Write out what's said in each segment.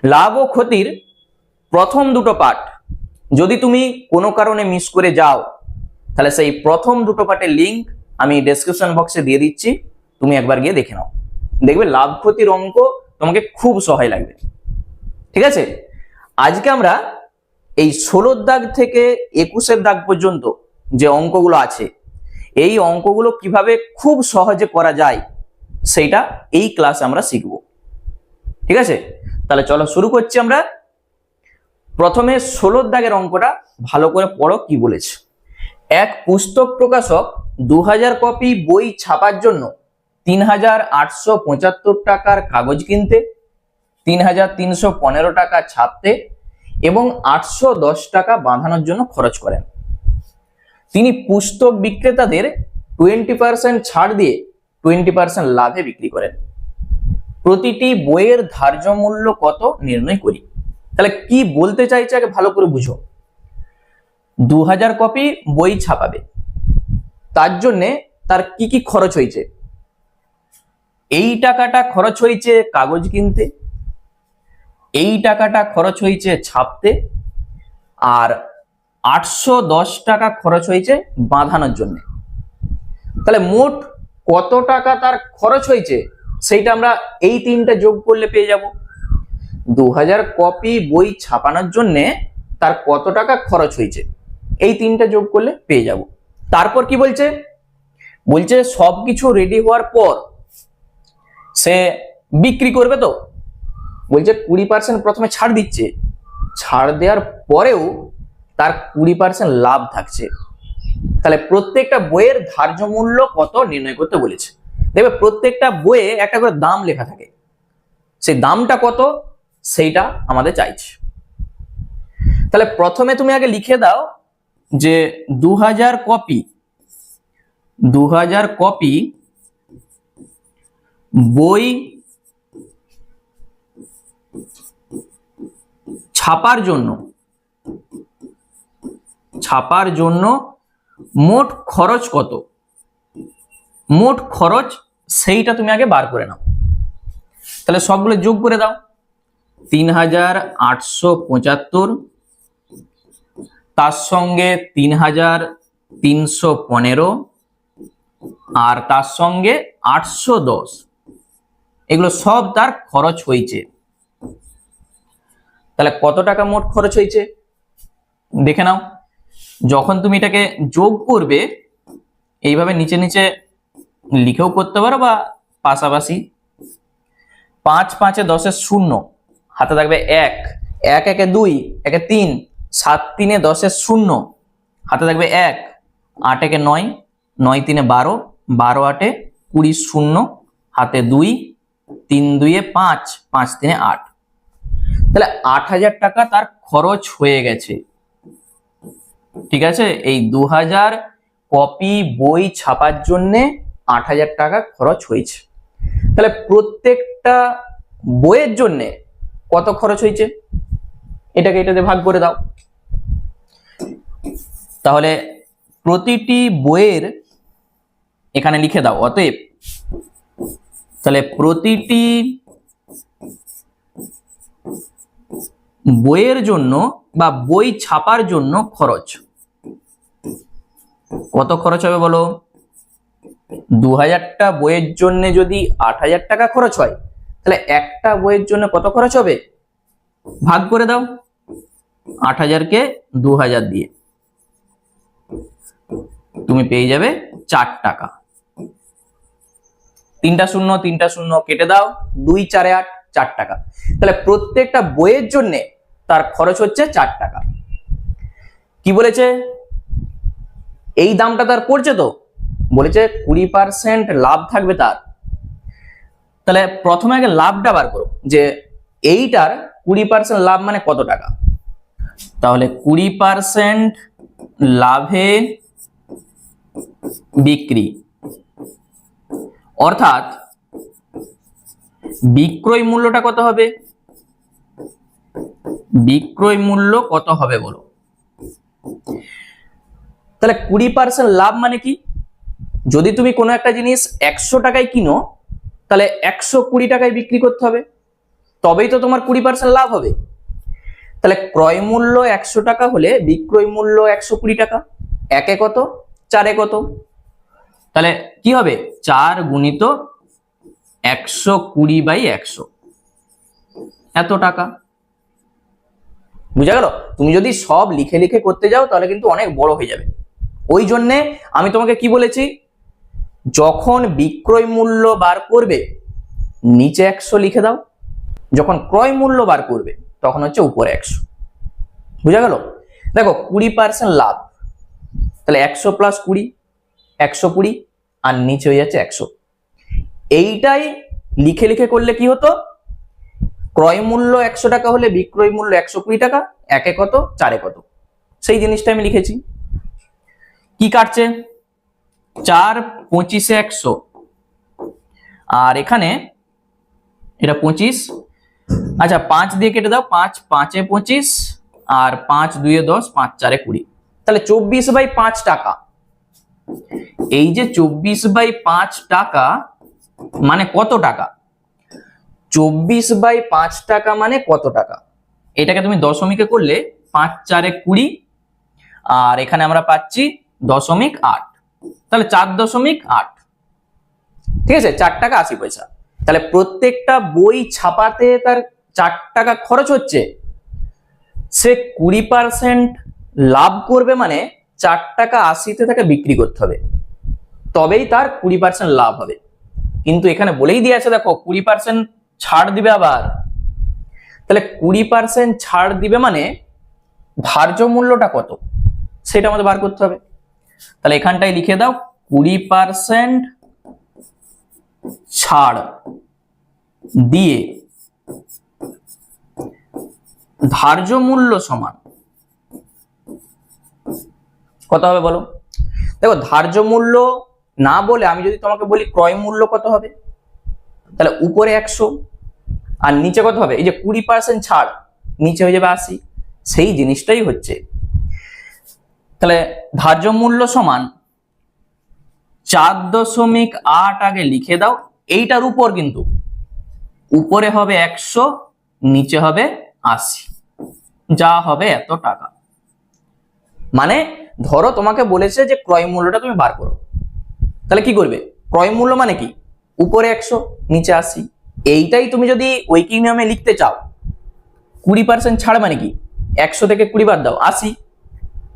লাভ ও ক্ষতির প্রথম দুটো পার্ট যদি তুমি কোনো কারণে মিস করে যাও, তাহলে সেই প্রথম দুটো পার্টের লিঙ্ক আমি ডেসক্রিপশন বক্সে দিয়ে দিচ্ছি, তুমি একবার গিয়ে দেখে নাও, দেখবে লাভ ক্ষতির অঙ্ক তোমাকে খুব সহায় লাগবে। ঠিক আছে, আজকে আমরা এই 16 দাগ থেকে 21 দাগ পর্যন্ত যে অঙ্কগুলো আছে, এই অঙ্কগুলো কিভাবে খুব সহজে করা যায় সেইটা এই ক্লাসে আমরা শিখব। ঠিক আছে, তাহলে চলো শুরু করছি আমরা। প্রথমে 16 দাগের অঙ্কটা ভালো করে পড়ো কি বলেছে। এক পুস্তক প্রকাশক 2000 কপি বই ছাপার জন্য 3875 টাকার কাগজ কিনতে, 3315 টাকা ছাপতে এবং 810 টাকা বাঁধানোর জন্য খরচ করেন। তিনি পুস্তক বিক্রেতাদের 20% ছাড় দিয়ে 20% লাভে বিক্রি করেন। প্রতিটি বইয়ের ধার্য মূল্য কত নির্ণয় করি। তাহলে কি বলতে চাইছে আগে ভালো করে বুঝো। 2000 কপি বই ছাপাবে, তার জন্য তার কি কি খরচ হয়েছে। এই টাকাটা খরচ হয়েছে কাগজ কিনতে, এই টাকাটা খরচ হয়েছে ছাপতে, আর 810 টাকা খরচ হয়েছে বাঁধানোর জন্য। তাহলে মোট কত টাকা তার খরচ হয়েছে সেইটা আমরা এই তিনটা যোগ করলে পেয়ে যাব। 2000 কপি বই ছাপানোর জন্য তার কত টাকা খরচ হয়েছে, এই তিনটা যোগ করলে পেয়ে যাব। তারপর কি বলছে, বলছে সবকিছু রেডি হওয়ার পর সে বিক্রি করবে। তো বলছে 20% প্রথমে ছাড় দিচ্ছে, ছাড় দেওয়ার পরেও তার 20% লাভ থাকছে। তাহলে প্রত্যেকটা বইয়ের ধার্য মূল্য কত নির্ণয় করতে বলেছে। দেখবে প্রত্যেকটা বইয়ে একটা করে দাম লেখা থাকে, সেই দামটা কত সেইটা আমাদের চাইছে। তাহলে প্রথমে তুমি আগে লিখে দাও যে 2000 কপি বই ছাপার জন্য মোট খরচ কত, মোট খরচ সেইটা তুমি আগে বার করে নাও। তাহলে সবগুলো যোগ করে দাও। 3875, তার সঙ্গে 3315 আর তার সঙ্গে 810, এগুলো সব তার খরচ হয়েছে। তাহলে কত টাকা মোট খরচ হয়েছে দেখে নাও। যখন তুমি এটাকে যোগ করবে এইভাবে নিচে নিচে লিখেও করতে পারো বা পাশাপাশি। 5 5 10 0, হাতে থাকবে 1, 1 1 2, 1 3, 7 3 10 0, হাতে থাকবে 1, 8 1 9, 9 3 12, 12 8 20 0, হাতে 2, 3 2 5, 5 3 8। তাহলে 8000 টাকা তার খরচ হয়ে গেছে। ঠিক আছে, এই 2000 কপি বই ছাপার জন্য 8000 টাকা খরচ হয়েছে। তাহলে প্রত্যেকটা বইয়ের জন্য কত খরচ হয়েছে এটাকে এটাতে ভাগ করে দাও। তাহলে প্রতিটি বইয়ের এখানে লিখে দাও। অতএব তাহলে প্রতিটি বইয়ের জন্য বা বই ছাপার জন্য খরচ কত খরচ হবে বলো। 2000টা বইয়ের জন্য যদি 8000 টাকা খরচ হয়, তাহলে একটা বইয়ের জন্য কত খরচ হবে ভাগ করে দাও 8000 কে 2000 দিয়ে, তুমি পেয়ে যাবে 4 টাকা। 3টা 0 3টা 0 কেটে দাও, 2 4 8, 4 টাকা। তাহলে প্রত্যেকটা বইয়ের জন্য তার খরচ হচ্ছে 4 টাকা। কি বলেছে, এই দামটা তার পড়ছে, তো বলেছে 20% লাভ থাকবে তার। তাহলে প্রথমে আগে লাভটা বার করো যে এইটার 20% লাভ মানে কত টাকা। তাহলে 20% লাভে বিক্রি, অর্থাৎ বিক্রয় মূল্যটা কত হবে, বিক্রয় মূল্য কত হবে বলো। তাহলে 20% লাভ মানে কি, যদি তুমি কোনো একটা জিনিস 100 টাকায় কিনো তাহলে 120 টাকায় বিক্রি করতে হবে। তবেই তো তোমার 20% লাভ হবে। তাহলে ক্রয় মূল্য 100 টাকা হলে বিক্রয় মূল্য 120 টাকা, একে কত, 4 কত, তাহলে কি হবে 4 গুণিত 120/100, এত টাকা। বুঝা গেল? তুমি যদি সব লিখে লিখে করতে যাও তাহলে কিন্তু অনেক বড় হয়ে যাবে। ওই জন্যে আমি তোমাকে কি বলেছি, যখন বিক্রয় মূল্য বার করবে নিচে 100 লিখে দাও, যখন ক্রয় মূল্য বার করবে তখন হচ্ছে উপরে 100। বুঝা গেল? দেখো 20% লাভ, তাহলে 100 + 20, 120, আর নিচে হয়ে যাচ্ছে 100। এইটাই লিখে লিখে করলে কি হতো, ক্রয় মূল্য 100 টাকা হলে বিক্রয় মূল্য 120 টাকা, একে কত, 4 কত, সেই জিনিসটা আমি লিখেছি। কি কাটছে, 4 25 100, আর এখানে এটা 25, আচ্ছা 5 দিয়ে কেটে দাও, 5 5 এ 25, আর 5 2 এ 10, 5 4 এ 20, তাহলে 24/5 টাকা। এই যে 24/5 টাকা মানে কত টাকা, 24/5 টাকা মানে কত টাকা, এটাকে তুমি দশমিকে করলে 5 4 এ 20, আর এখানে আমরা পাচ্ছি 0.8, তাহলে 4.8, ঠিক আছে, 4 টাকা 80 পয়সা। তাহলে প্রত্যেকটা বই ছাপাতে তার 4 টাকা খরচ হচ্ছে, সে 20% লাভ করবে মানে 4 টাকা 80-তে তাকে বিক্রি করতে হবে, তবেই তার 20% লাভ হবে। কিন্তু এখানে বলেই দিয়ে আছে দেখো 20% ছাড় দিবে আবার, তাহলে 20% ছাড় দিবে মানে ধার্য মূল্যটা কত সেটা আমাদের বার করতে হবে। তাহলে এখানটায় লিখে দাও 20% ছাড় দিয়ে ধার্য মূল্য সমান কত হবে বলো। দেখো ধার্য মূল্য না বলে আমি যদি তোমাকে বলি ক্রয় মূল্য কত হবে, তাহলে উপরে 100 আর নিচে কত হবে, এই যে 20% ছাড়, নিচে হয়ে যাবে 80, সেই জিনিসটাই হচ্ছে। তাহলে ধার্য মূল্য সমান 4.8 আগে লিখে দাও, এইটার উপর কিন্তু উপরে হবে 100, নিচে হবে 80, যা হবে এত টাকা। মানে ধরো তোমাকে বলেছে যে ক্রয় মূল্যটা তুমি বার করো, তাহলে কি করবে, ক্রয় মূল্য মানে কি, উপরে 100 নিচে 80, এইটাই তুমি যদি ঐকিক নিয়মে লিখতে চাও 20% ছাড় মানে কি, 100 থেকে 20 বাদ দাও 80,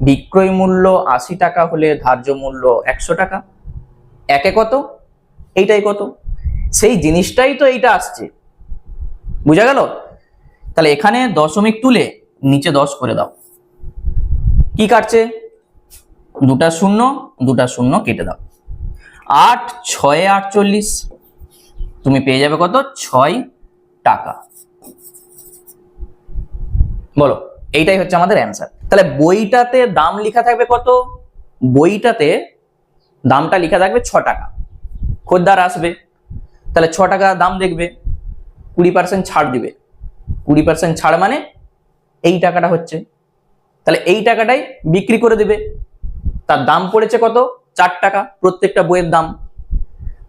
বিক্রয় মূল্য 80 টাকা হলে ধার্য মূল্য 100 টাকা, একে কত, এইটাই কত, সেই জিনিসটাই তো এইটা আসছে। বুঝা গেল? তাহলে এখানে দশমিক তুলে নিচে 10 করে দাও, কি কাটছে, 2টা 0 2টা 0 কেটে দাও, 8 6 48, তুমি পেয়ে যাবে কত, 6 টাকা। বলো, এইটাই হচ্ছে আমাদের অ্যান্সার। তাহলে বইটাতে দাম লেখা থাকবে কত, বইটাতে দামটা লেখা থাকবে 6 টাকা, খদ্দের আসবে তাহলে 6 টাকা দাম দেখবে, 20% ছাড় দিবে, 20% ছাড় মানে এই টাকাটা হচ্ছে, তাহলে এই টাকাটাই বিক্রি করে দিবে, তার দাম পড়েছে কত, 4 টাকা প্রত্যেকটা বইয়ের দাম,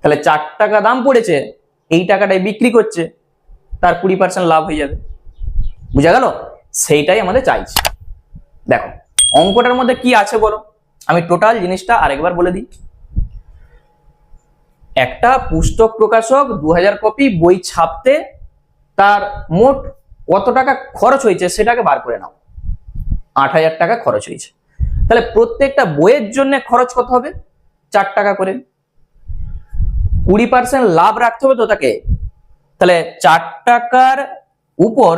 তাহলে 4 টাকা দাম পড়েছে, এই টাকাটাই বিক্রি করছে, তার 20% লাভ হয়ে যাবে। বুঝা গেল? সেইটাই আমাদের চাইছি। দেখো অঙ্কটার মধ্যে কি আছে বলো, আমি টোটাল জিনিসটা আরেকবার বলে দিই। একটা পুস্তক প্রকাশক 2000 কপি বই ছাপতে তার মোট কত টাকা খরচ হয়েছে সেটাকে বার করে নাও, 8000 টাকা খরচ হয়েছে, তাহলে প্রত্যেকটা বইয়ের জন্য খরচ কত হবে, 4 টাকা করে, 20% লাভ রাখতে হবে তো তাকে, তাহলে 4 টাকার উপর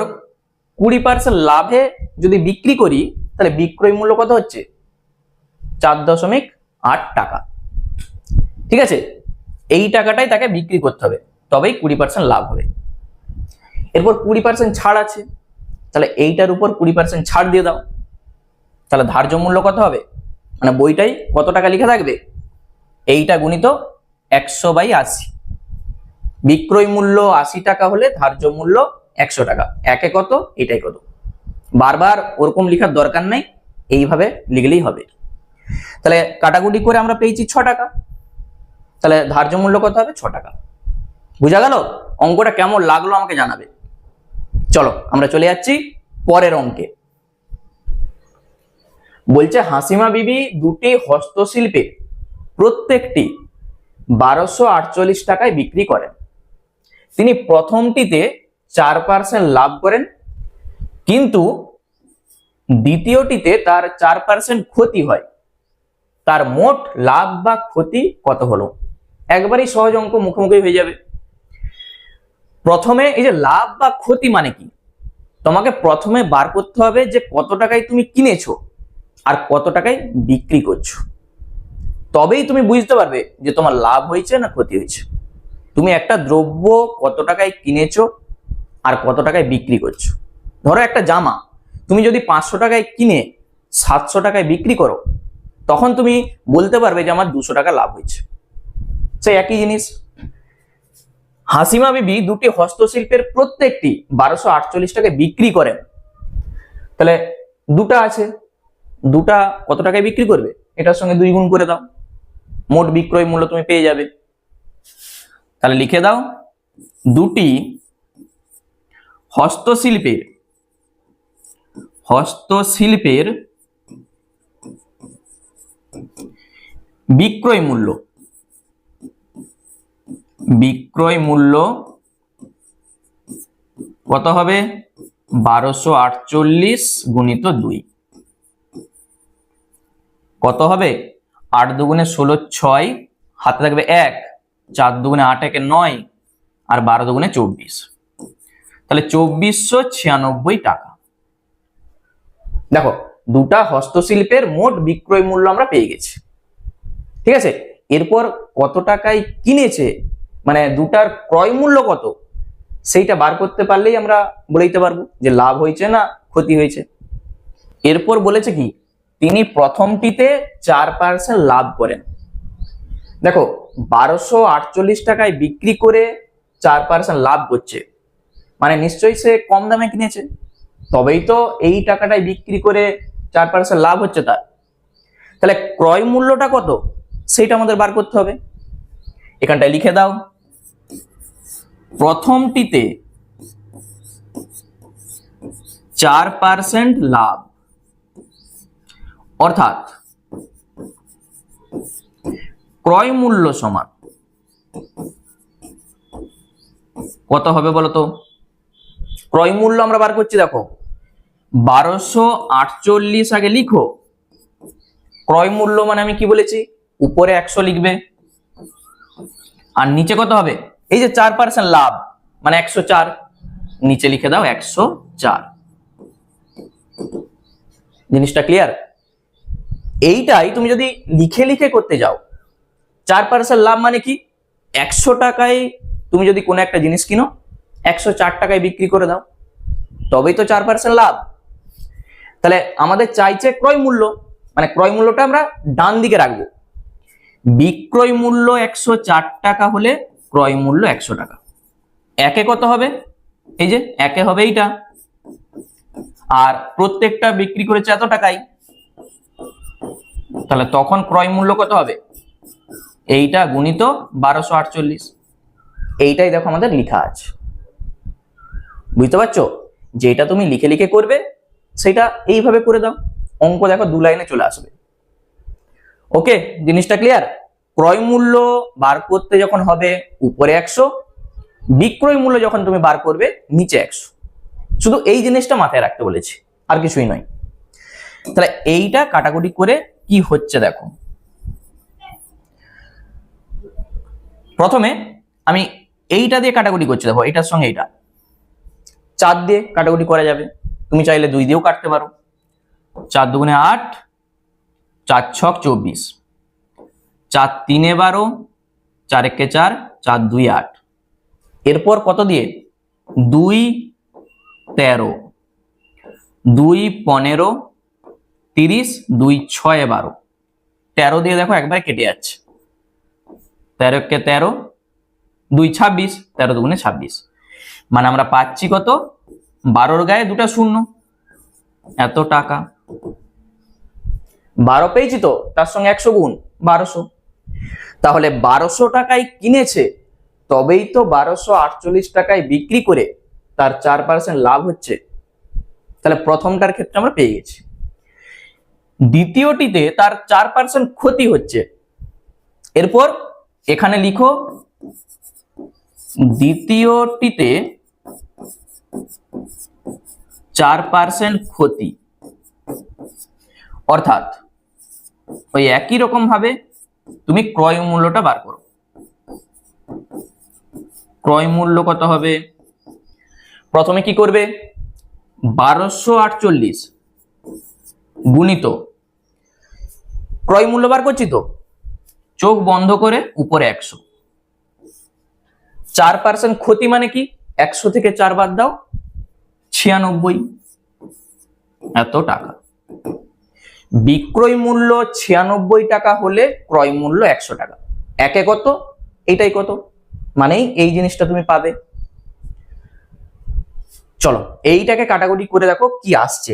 20% লাভে যদি বিক্রি করি তাহলে বিক্রয় মূল্য কত হচ্ছে, 4.8 টাকা। ঠিক আছে, এই টাকাটাই তাকে বিক্রি করতে হবে, তবেই 20% লাভ হবে। এরপর 20% ছাড় আছে, তাহলে এইটার উপর 20% ছাড় দিয়ে দাও, তাহলে ধার্য মূল্য কত হবে, মানে বইটাই কত টাকা লেখা থাকবে, এইটা গুণিত 100/80, বিক্রয় মূল্য 80 টাকা হলে ধার্য মূল্য 100 টাকা, একে কত, এটাই কত, বারবার ওরকম লেখার দরকার নাই, এইভাবে লিখলেই হবে। তাহলে কাটাকুটি করে আমরা পেয়েছি 6 টাকা, তাহলে ধার্য মূল্য কত হবে, 6 টাকা। বুঝা গেল? অঙ্কটা কেমন লাগলো আমাকে জানাবে। চলো আমরা চলে যাচ্ছি পরের অঙ্কে। বলছে হাসিমা বিবি দুটি হস্তশিল্পের প্রত্যেকটি 1248 টাকায় বিক্রি করেন। তিনি প্রথমটিতে 4% লাভ করেন, কিন্তু দ্বিতীয়টিতে তার 4% ক্ষতি হয়। তার মোট লাভ বা ক্ষতি কত হলো? একবারই সহজ অঙ্ক, মুখোমুখি হয়ে যাবে। প্রথমে এই যে লাভ বা ক্ষতি মানে কি, তোমাকে প্রথমে বার করতে হবে যে কত টাকায় তুমি কিনেছো আর কত টাকায় বিক্রি করছো, তবেই তুমি বুঝতে পারবে যে তোমার লাভ হয়েছে না ক্ষতি হয়েছে। তুমি একটা দ্রব্য কত টাকায় কিনেছো আর কত টাকায় বিক্রি করছো। ধরো একটা জামা তুমি যদি 500 টাকায় কিনে 700 টাকায় বিক্রি করো, তখন তুমি বলতে পারবে যে আমার 200 টাকা লাভ হয়েছে। সেই একই জিনিস। হাসিমা বিবি দুটি হস্তশিল্পের প্রত্যেকটি 1248 টাকায় বিক্রি করেন। তাহলে দুটা আছে, দুটা কত টাকায় বিক্রি করবে, এটার সঙ্গে 2 গুণ করে দাও, মোট বিক্রয় মূল্য তুমি পেয়ে যাবে। তাহলে লিখে দাও, দুটি হস্তশিল্পের বিক্রয় মূল্য কত হবে? 1248 গুণিত 2 কত হবে? 8 দুগুণে 16, 6, হাতে থাকবে 1, 4 দুগুণে 8, 1 9, আর 12 দুগুণে 24, তাহলে 2496 টাকা। দেখো, দুটা হস্তশিল্পের মোট বিক্রয় মূল্য আমরা পেয়ে গেছি, ঠিক আছে। এরপর কত টাকায় কিনেছে, মানে দুটার ক্রয় মূল্য কত, সেইটা বার করতে পারলেই আমরা বলে দিতে পারবো যে লাভ হয়েছে না ক্ষতি হয়েছে। এরপর বলেছে কি, তিনি প্রথমটিতে 4% লাভ করেন। দেখো, 1248 টাকায় বিক্রি করে 4% লাভ করছে, মানে নিশ্চয়ই সে কম দামে কিনেছে, তবেই তো এই টাকাটায় বিক্রি করে 4% লাভ হচ্ছে তার। তাহলে ক্রয় মূল্যটা কত সেইটা আমাদের বার করতে হবে। এখানটায় লিখে দাও, প্রথমটিতে 4% লাভ, অর্থাৎ ক্রয় মূল্য সমান কত হবে বলতো? ক্রয় মূল্য আমরা বার করছি, দেখো 1248 আগে লিখো। ক্রয় মূল্য মানে আমি কি বলেছি, উপরে 100 লিখবে আর নিচে কত হবে? এই যে 4% লাভ মানে 104, নিচে লিখে দাও 104। জিনিসটা ক্লিয়ার? এইটাই তুমি যদি লিখে লিখে করতে যাও, 4% লাভ মানে কি, 100 টাকায় তুমি যদি কোনো একটা জিনিস কিনো 104 টাকায় বিক্রি করে দাও, তবেই তো 4% লাভ। তাহলে আমাদের চাইছে ক্রয় মূল্য, মানে ক্রয় মূল্যটা আমরা ডান দিকে রাখবো। বিক্রয় মূল্য 104 টাকা হলে ক্রয় মূল্য 100 টাকা। একে কত হবে? এই যে একে হবে এইটা, আর প্রত্যেকটা বিক্রি করেছে এত টাকায়, তাহলে তখন ক্রয় মূল্য কত হবে? এইটা গুণিত 1248। এইটাই দেখো আমাদের লেখা আছে, বুঝতে পারছো? যেটা তুমি লিখে লিখে করবে সেটা এইভাবে করে দাও, অঙ্ক দেখো 2 লাইনে চলে আসবে। ওকে, জিনিসটা ক্লিয়ার? ক্রয় মূল্য বার করতে যখন হবে উপরে 100, বিক্রয় মূল্য যখন তুমি বার করবে নিচে 100। শুধু এই জিনিসটা মাথায় রাখতে বলেছি, আর কিছুই নয়। তাহলে এইটা কাটাকুটি করে কি হচ্ছে দেখো। প্রথমে আমি এইটা দিয়ে কাটাকুটি করছি, দেখো এটার সঙ্গে এইটা 4 দিয়ে কাটাকুটি করা যাবে, তুমি চাইলে 2 দিয়েও কাটতে পারো। 4 দুগুণে 8, 4 ছক 24, 4 3 12, 4 1 4, 4 2 8। এরপর কত দিয়ে? 2 13, 2 15, 30, 2 6 12। 13 দিয়ে দেখো একবার কেটে যাচ্ছে, 13 কে 13, 2 26, 13 দুগুণে 26, মানে আমরা পাচ্ছি কত? 12-র গায়ে 2টা শূন্য, এত টাকা। 12 পেয়েছি তো, তার সঙ্গে 100 গুণ 1200, তাহলে 1200 টাকায় কিনেছে, তবেই তো 1248 টাকায় বিক্রি করে তার 4% লাভ হচ্ছে, তাহলে প্রথমটার ক্ষেত্রে আমরা পেয়ে গেছি। দ্বিতীয়টিতে তার 4% ক্ষতি হচ্ছে, এরপর এখানে লিখো দ্বিতীয়টিতে 4% ক্ষতি, অর্থাৎ ওই একই রকম ভাবে তুমি ক্রয় মূল্যটা বার করো। ক্রয় মূল্য কত হবে? প্রথমে কি করবে, 1248 গুণিত ক্রয় মূল্য বার করছি তো, চোখ বন্ধ করে উপরে 100। 4% ক্ষতি মানে কি, 100 থেকে 4 বাদ দাও, 96, এত টাকা। বিক্রয় মূল্য 96 টাকা হলে ক্রয় মূল্য 100 টাকা, একে কত, এইটাই কত, মানেই এই জিনিসটা তুমি পাবে। চলো এইটাকে কাটাকুটি করে দেখো কি আসছে।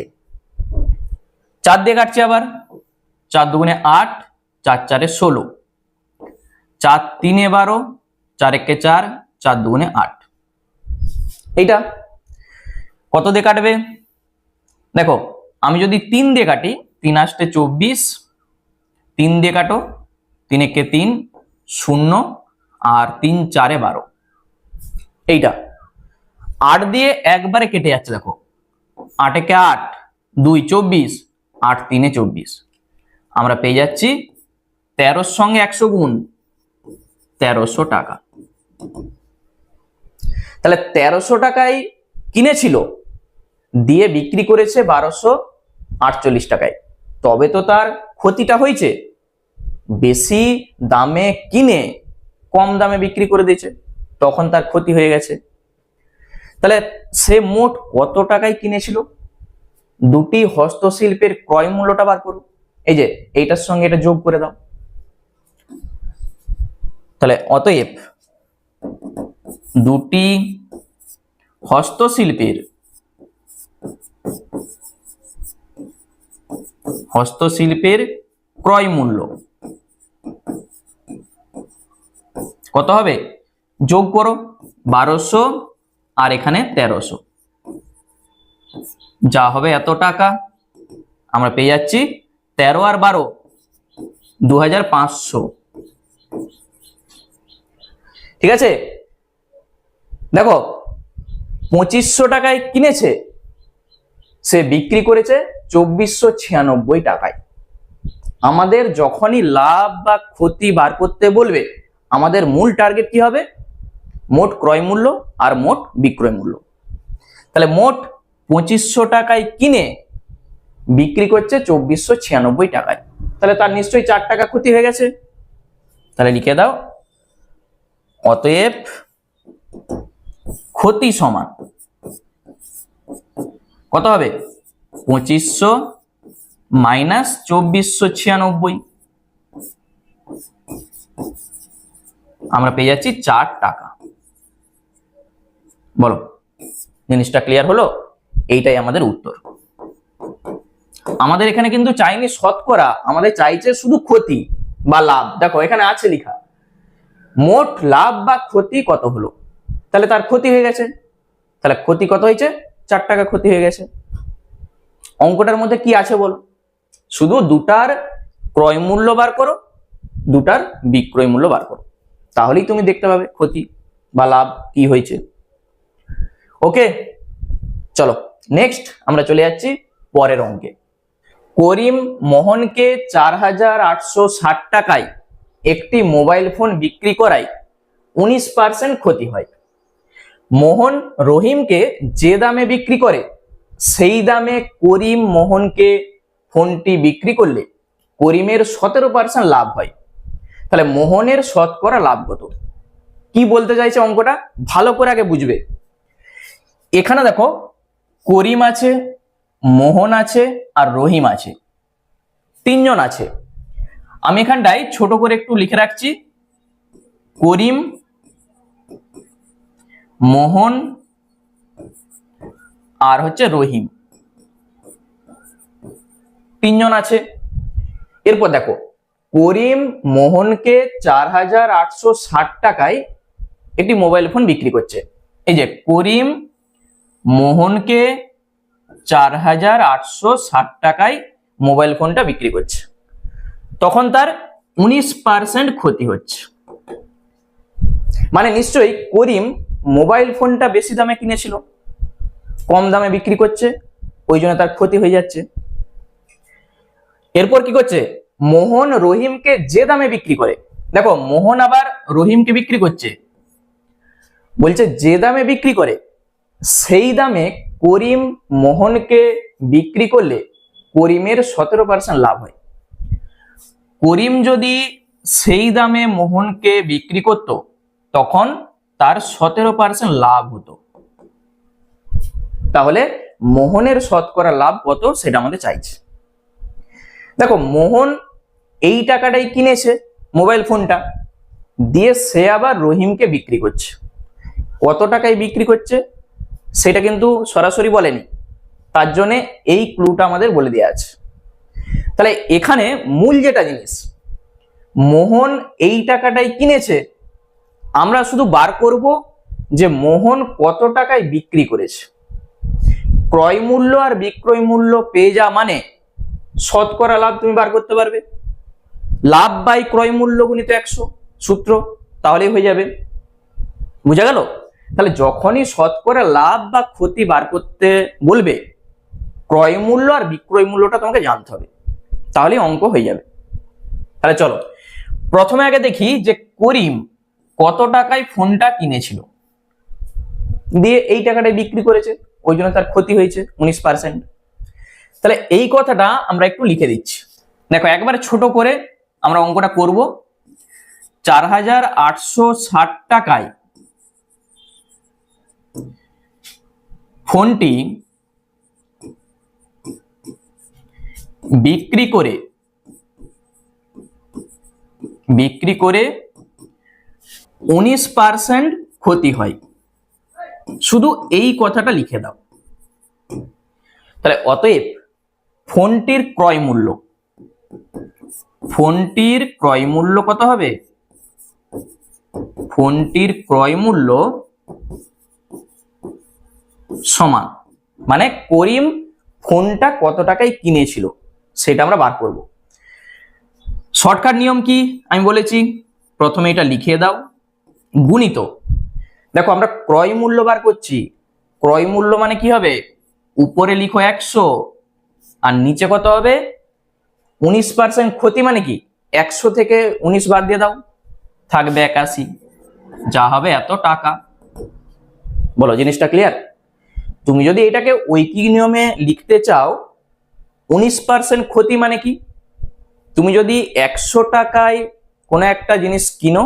4 দিয়ে কাটছে, আবার 4 দুগুণে 8, 4 চারে 16, 4 তিনে 12, 4 একে 4, 4 দুগুণে 8। এইটা কত দিয়ে কাটবে? দেখো আমি যদি 3 দিয়ে কাটি, 3 আসতে 24, 3 দিয়ে কাটো, 3 একে 3, 0, আর 3 চারে 12। এইটা 8 দিয়ে একবারে কেটে যাচ্ছে, দেখো 8 একে 8, 2 24, 8 3 24, আমরা পেয়ে যাচ্ছি 13 সঙ্গে 100 গুণ 1300 টাকা। তাহলে 1300 টাকায় কিনেছিল, দিয়ে বিক্রি করেছে 1248 টাকায়, তবে তো তার ক্ষতিটা হয়েছে। বেশি দামে কিনে কম দামে বিক্রি করে দিয়েছে, তখন তার ক্ষতি হয়ে গেছে। তাহলে সে মোট কত টাকায় কিনেছিল? দুটি হস্তশিল্পের ক্রয় মূল্যটা বার করো, এই যে এইটার সঙ্গে এটা যোগ করে দাও। তাহলে অতএব দুটি হস্তশিল্পের ক্রয় মূল্য কত হবে? যোগ করো, 1200 আর এখানে 1300, যা হবে এত টাকা। আমরা পেয়ে যাচ্ছি 13 আর 12, 2500। ঠিক আছে, দেখো 2500 টাকায় কিনেছে, সে বিক্রি করেছে 2496 টাকায়। আমাদের যখনই লাভ বা ক্ষতি বার করতে বলবে, আমাদের মূল টার্গেট কি হবে? মোট ক্রয় মূল্য আর মোট বিক্রয় মূল্য। তাহলে মোট 2500 টাকায় কিনে বিক্রি করছে 2496 টাকায়, তাহলে তার নিশ্চয়ই 4 টাকা ক্ষতি হয়ে গেছে। তাহলে লিখে দাও, অতএব ক্ষতি সমান কত হবে? 2500 মাইনাস 2496, আমরা পেয়ে যাচ্ছি 4 টাকা। বলো জিনিসটা ক্লিয়ার হলো? এইটাই আমাদের উত্তর। আমাদের এখানে কিন্তু চাইনি শতকরা, আমাদের চাইছে শুধু ক্ষতি বা লাভ। দেখো এখানে আছে লেখা মোট লাভ বা ক্ষতি কত হলো, তাহলে তার ক্ষতি হয়ে গেছে। তাহলে ক্ষতি কত হয়েছে? 4 টাকা ক্ষতি হয়ে গেছে। অঙ্কটার মধ্যে কি আছে বলো? শুধু দুটার ক্রয় মূল্য বার করো, দুটার বিক্রয় মূল্য বার করো, তাহলেই তুমি দেখতে পাবে ক্ষতি বা লাভ কি হয়েছে। ওকে, চলো নেক্সট আমরা চলে যাচ্ছি পরের অঙ্কে। করিম মোহনকে 4860 টাকায় একটি মোবাইল ফোন বিক্রি করায় 19% ক্ষতি হয়। মোহন রহিমকে যে দামে বিক্রি করে সেই দামে করিম মোহনকে ফোনটি বিক্রি করলে করিমের 17% লাভ হয়। তাহলে মোহনের শতকরা লাভ কত? কি বলতে চাইছে অঙ্কটা ভালো করে আগে বুঝবে। এখানে দেখো করিম আছে, মোহন আছে আর রহিম আছে, তিনজন আছে। আমি এখানটায় ছোট করে একটু লিখে রাখছি, করিম, মোহন আর হচ্ছে রহিম, তিনজন আছে। এরপর দেখো করিম মোহনকে 4860 টাকায় একটি মোবাইল ফোন বিক্রি করছে। এই যে করিম মোহনকে 4,860 টাকায় মোবাইল ফোনটা বিক্রি করছে, তখন তার 19% ক্ষতি হচ্ছে। মানে নিশ্চয়ই করিম মোবাইল ফোনটা বেশি দামে কিনেছিল, কম দামে বিক্রি করছে, ওই জন্য তার ক্ষতি হয়ে যাচ্ছে। এরপর কি করছে, মোহন রহিমকে যে দামে বিক্রি করে, দেখো মোহন আবার রহিমকে বিক্রি করছে, বলছে যে দামে বিক্রি করে সেই দামে করিম মোহনকে বিক্রি করলে করিমের 17% লাভ হয়। করিম যদি সেই দামে মোহনকে বিক্রি করত তখন তার 17% লাভ হতো। তাহলে মোহনের শতকরা লাভ কত সেটা আমাদের চাইছে। দেখো মোহন এই টাকাটাই কিনেছে মোবাইল ফোনটা, দিয়ে সে আবার রহিমকে বিক্রি করছে। কত টাকায় বিক্রি করছে সেটা কিন্তু সরাসরি বলেনি, তার জন্য এই ক্লুটা আমাদের বলে দেওয়া আছে। তাহলে এখানে মূল যেটা জিনিস, মোহন এই টাকাটাই কিনেছে, আমরা শুধু বার করব যে মোহন কত টাকায় বিক্রি করেছে। ক্রয় মূল্য আর বিক্রয় মূল্য পেয়ে যা মানে শতকরা লাভ তুমি বার করতে পারবে, লাভ বাই ক্রয় মূল্য গুণিত 100 সূত্র, তাহলেই হয়ে যাবে। বুঝা গেল? তাহলে যখনই শতকরা লাভ বা ক্ষতি বার করতে বলবে, ক্রয় মূল্য আর বিক্রয় মূল্যটা তোমাকে জানতে হবে, তাহলেই অঙ্ক হয়ে যাবে। তাহলে চলো প্রথমে আগে দেখি যে করিম কত টাকায় ফোনটা কিনেছিল, দিয়ে এই টাকাটায় বিক্রি করেছে, ওই জন্য তার ক্ষতি হয়েছে 19%। তাহলে এই কথাটা আমরা একটু লিখে দিচ্ছি। দেখো একবারে ছোট করে আমরা অঙ্কটা করব। 4,860 টাকায় ফোনটি বিক্রি করে 19% ক্ষতি হয়, শুধু এই কথাটা লিখে দাও। তাহলে অতএব ফোনটির ক্রয় মূল্য কত হবে? ফোনটির ক্রয় মূল্য সমান, মানে করিম ফোনটা কত টাকায় কিনেছিল সেটা আমরা বার করব। শর্টকাট নিয়ম কি আমি বলেছি, প্রথমে এটা লিখে দাও, গুণিত। দেখো আমরা ক্রয় মূল্য বার করছি, ক্রয় মূল্য মানে কি হবে, উপরে লিখো 100 আর নিচে কত হবে 19%, ক্ষতি মানে কি 100 থেকে 19 বাদ দিয়ে দাও, থাকবে 81, যা হবে এত টাকা। বলো জিনিসটা ক্লিয়ার? তুমি যদি এটাকে ঐকিক নিয়মে লিখতে চাও, 19% ক্ষতি মানে কি, তুমি যদি 100 টাকায় কোনো একটা জিনিস কিনো,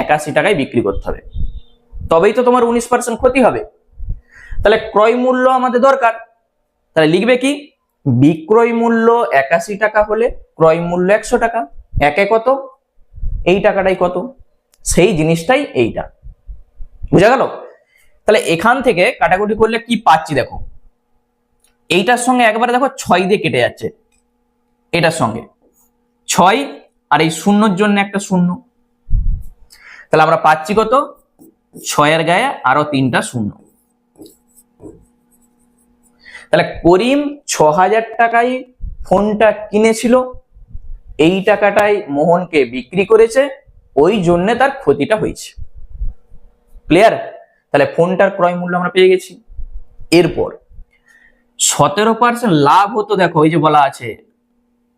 81 টাকায় বিক্রি করতে হবে, তবেই তো তোমার 19% ক্ষতি হবে। তাহলে ক্রয় মূল্য আমাদের দরকার, তাহলে লিখবে কি, বিক্রয় মূল্য 81 টাকা হলে ক্রয় মূল্য 100 টাকা, একে কত, এই টাকাটাই কত, সেই জিনিসটাই এইটা। বুঝা গেল? তাহলে এখান থেকে কাটাকুটি করলে কি পাচ্ছি দেখো, এইটার সঙ্গে একবারে দেখো 6 দিয়ে কেটে যাচ্ছে, এটার সঙ্গে 6 আর এই শূন্যর জন্য একটা শূন্য, তাহলে আমরা পাচ্ছি কত, 6 এর গায়ে আরো 3টা শূন্য। তাহলে করিম 6,000 টাকায় ফোনটা কিনেছিল, এই টাকাটাই মোহনকে বিক্রি করেছে, ওই জন্য তার ক্ষতিটা হয়েছে। ক্লিয়ার? তাহলে ফোনটার ক্রয় মূল্য আমরা পেয়ে গেছি। এরপর 17% লাভ হতো, দেখো ওই যে বলা আছে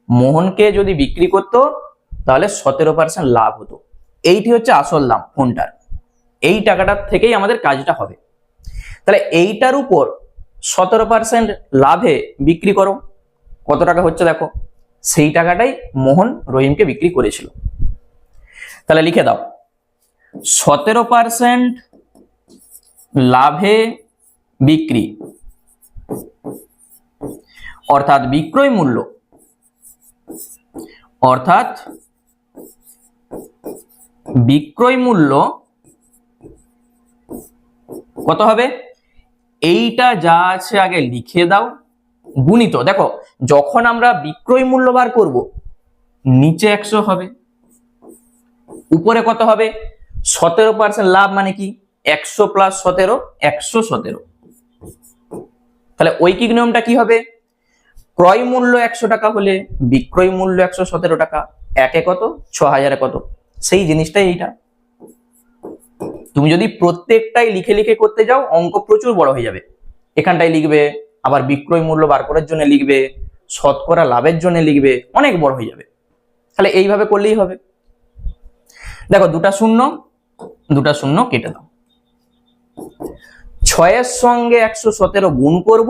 মোহনকে যদি বিক্রি করতো তাহলে 17% লাভ হতো, এইটি হচ্ছে আসল দাম ফোনটার, এই টাকাটার থেকেই আমাদের কাজটা হবে। তাহলে এইটার উপর 17% লাভে বিক্রি করো, কত টাকা হচ্ছে দেখো, সেই টাকাটাই মোহন রহিমকে বিক্রি করেছিল। তাহলে লিখে দাও 17% লাভে বিক্রি, অর্থাৎ বিক্রয় মূল্য, কত হবে, এইটা যা আছে আগে লিখে দাও, গুণিত। দেখো যখন আমরা বিক্রয় মূল্য বার করব, নিচে 100 হবে, উপরে কত হবে, 17% লাভ মানে কি 100 + 17, 117। তাহলে ঐকিক নিয়মটা কি হবে? ক্রয় মূল্য 100 টাকা হলে বিক্রয় মূল্য 117 টাকা, একে কত, 6000 কত, সেই জিনিসটাই এইটা। তুমি যদি প্রত্যেকটাই লিখে লিখে করতে যাও অঙ্ক প্রচুর বড় হয়ে যাবে। এখানটাই লিখবে, আবার বিক্রয় মূল্য বার করার জন্য লিখবে, শতকরা লাভের জন্য লিখবে, অনেক বড় হয়ে যাবে। তাহলে এইভাবে করলেই হবে। দেখো দুটা শূন্য কেটে দাও। 6 এর সঙ্গে 117 গুণ করব,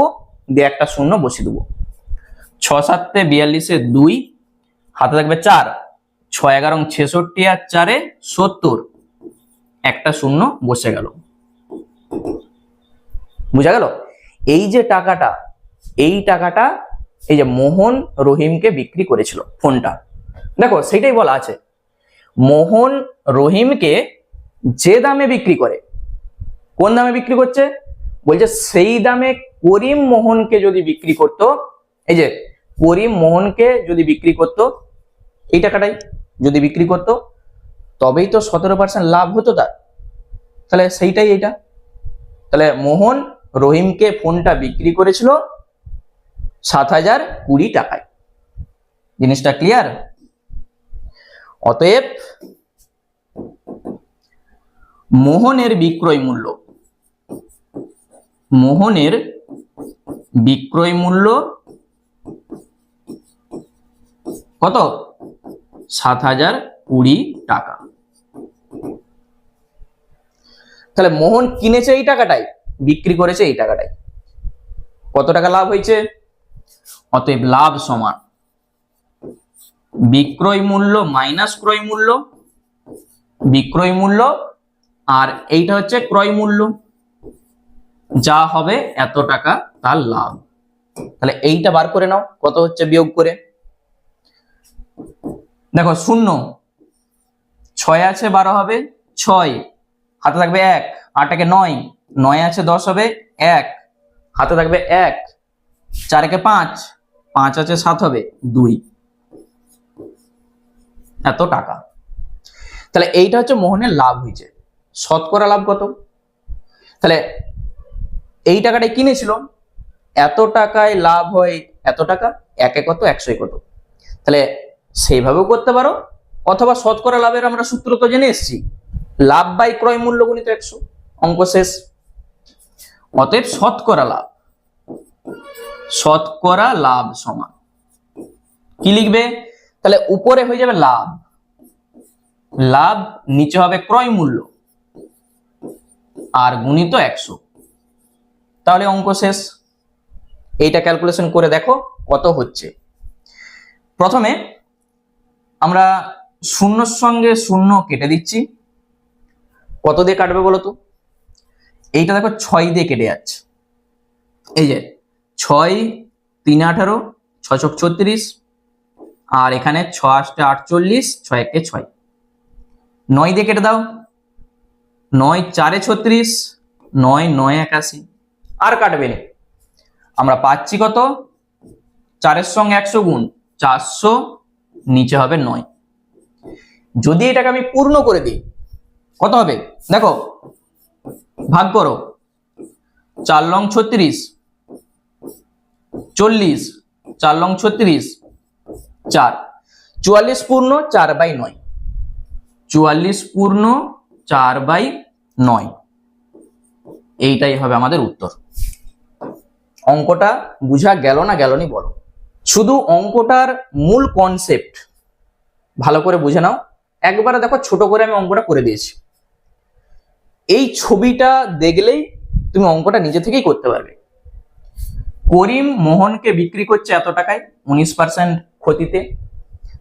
দিয়ে একটা শূন্য বসিয়ে দেবো। 6 7 42 2, হাতে থাকবে 4, 6 11 66 আর 4 70, একটা শূন্য বসে গেল। বুঝা গেল? এই যে টাকাটা, এই টাকাটা এই যে মোহন রহিমকে বিক্রি করেছিল ফোনটা, দেখো সেইটাই বলা আছে। মোহন রহিমকে যে দামে বিক্রি করে, কোন দামে বিক্রি করছে? বলছে সেই দামে করিম মোহনকে যদি বিক্রি করত, এই যে করিম মোহনকে যদি বিক্রি করত, এই টাকাটাই যদি বিক্রি করত, তবেই তো 17% লাভ হতো তার। তাহলে সেইটাই এইটা। তাহলে মোহন রহিমকে ফোনটা বিক্রি করেছিল 7020 টাকায়। জিনিসটা ক্লিয়ার? অতএব মোহনের বিক্রয় মূল্য কত? 7020 টাকা। তাহলে মোহন কিনেছে এই টাকাটাই, বিক্রি করেছে এই টাকাটাই, কত টাকা লাভ হয়েছে? অতএব লাভ সমান বিক্রয় মূল্য মাইনাস বিক্রয় মূল্য, আর এইটা হচ্ছে ক্রয় মূল্য, যা হবে এত টাকা তার লাভ। তাহলে এইটা বার করে নাও, কত হচ্ছে বিয়োগ করে। দেখো 0, 6 আছে 12 হবে 6, হাতে থাকবে 1, 8 একে 9, 9 আছে 10 হবে 1, হাতে থাকবে 1, 4 একে 5, 5 আছে 7 হবে 2, এত টাকা। তাহলে এইটা হচ্ছে মোহনের লাভ হয়েছে। শতকরা লাভ কত? তাহলে এই টাকাটাই কিনেছিল, এত টাকায় লাভ হয় এত টাকা, একে কত, 100 কত। তাহলে সেইভাবেও করতে পারো, অথবা শতকরা লাভের আমরা সূত্র তো জেনে এসেছি, লাভ বাই ক্রয় মূল্য গুণিত 100, অঙ্ক শেষ। অতএব শতকরা লাভ সমান কি লিখবে? তাহলে উপরে হয়ে যাবে লাভ, নিচে হবে ক্রয় মূল্য, আর গুণিত 100। তাহলে অঙ্ক শেষ। এইটা ক্যালকুলেশন করে দেখো কত হচ্ছে। প্রথমে আমরা শূন্যর সঙ্গে শূন্য কেটে দিচ্ছি। কত দিয়ে কাটবে বলো তো? এইটা দেখো 6 দিয়ে কেটে যাচ্ছে। এই যে 6 3 18, 6 6 36, আর এখানে 6 8 48, 6 1 6। 9 দিয়ে কেটে দাও, 9 4 36, 9 9 81, আর কাটবে না। আমরা পাচ্ছি কত? 4 এর সঙ্গে 100 গুণ, 400, নিচে হবে 9। যদি এটাকে আমি পূর্ণ করে দিই কত হবে? দেখো ভাগ করো, 4 লং 36, 40, 4 লং 36, 4, 44 পূর্ণ 4/9, 44 পূর্ণ 4/9, এইটাই হবে আমাদের উত্তর। অঙ্কটা বুঝা গেল না গেলনি বলো? শুধু অঙ্কটার মূল কনসেপ্ট ভালো করে বুঝে নাও। একবারে দেখো ছোট করে আমি অঙ্কটা করে দিয়েছি, এই ছবিটা দেখলেই তুমি অঙ্কটা নিজে থেকেই করতে পারবে। করিম মোহনকে বিক্রি করছে এত টাকায়, 19% ক্ষতিতে।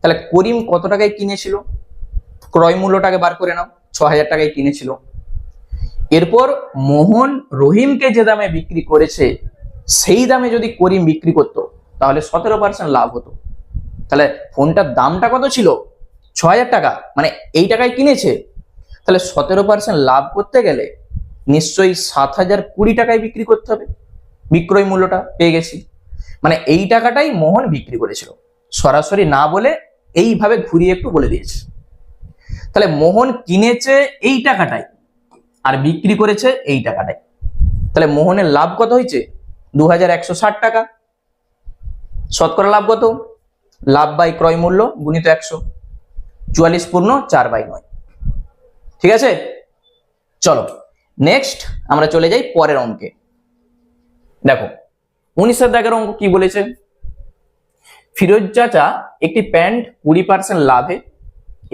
তাহলে করিম কত টাকায় কিনেছিল? ক্রয় মূল্যটাকে বার করে নাও, 6000 টাকায় কিনেছিল। এরপর মোহন রহিমকে যে দামে বিক্রি করেছে, সেই দামে যদি করিম বিক্রি করতো তাহলে 17% লাভ হতো। তাহলে ফোনটার দামটা কত ছিল? 6000 টাকা, মানে এই টাকায় কিনেছে। তাহলে 17% লাভ করতে গেলে নিশ্চয়ই 7020 টাকায় বিক্রি করতে হবে। বিক্রয় মূল্যটা পেয়ে গেছি, মানে এই টাকাটাই মোহন বিক্রি করেছিল। সরাসরি না বলে এইভাবে ঘুরিয়ে একটু বলে দিয়েছে। তাহলে মোহন কিনেছে এই টাকাটাই আর বিক্রি করেছে এই টাকাটাই। তাহলে মোহনের লাভ কত হয়েছে? 2160 টাকা। শতকরা লাভ কত? লাভ বাই ক্রয় মূল্য গুণিত 100, 44 পূর্ণ 4/9। ঠিক আছে, চলো নেক্সট আমরা চলে যাই পরের অঙ্কে। দেখো 19 দাগের অঙ্ক কি বলেছে? ফিরোজ চাচা একটি প্যান্ট 20% লাভে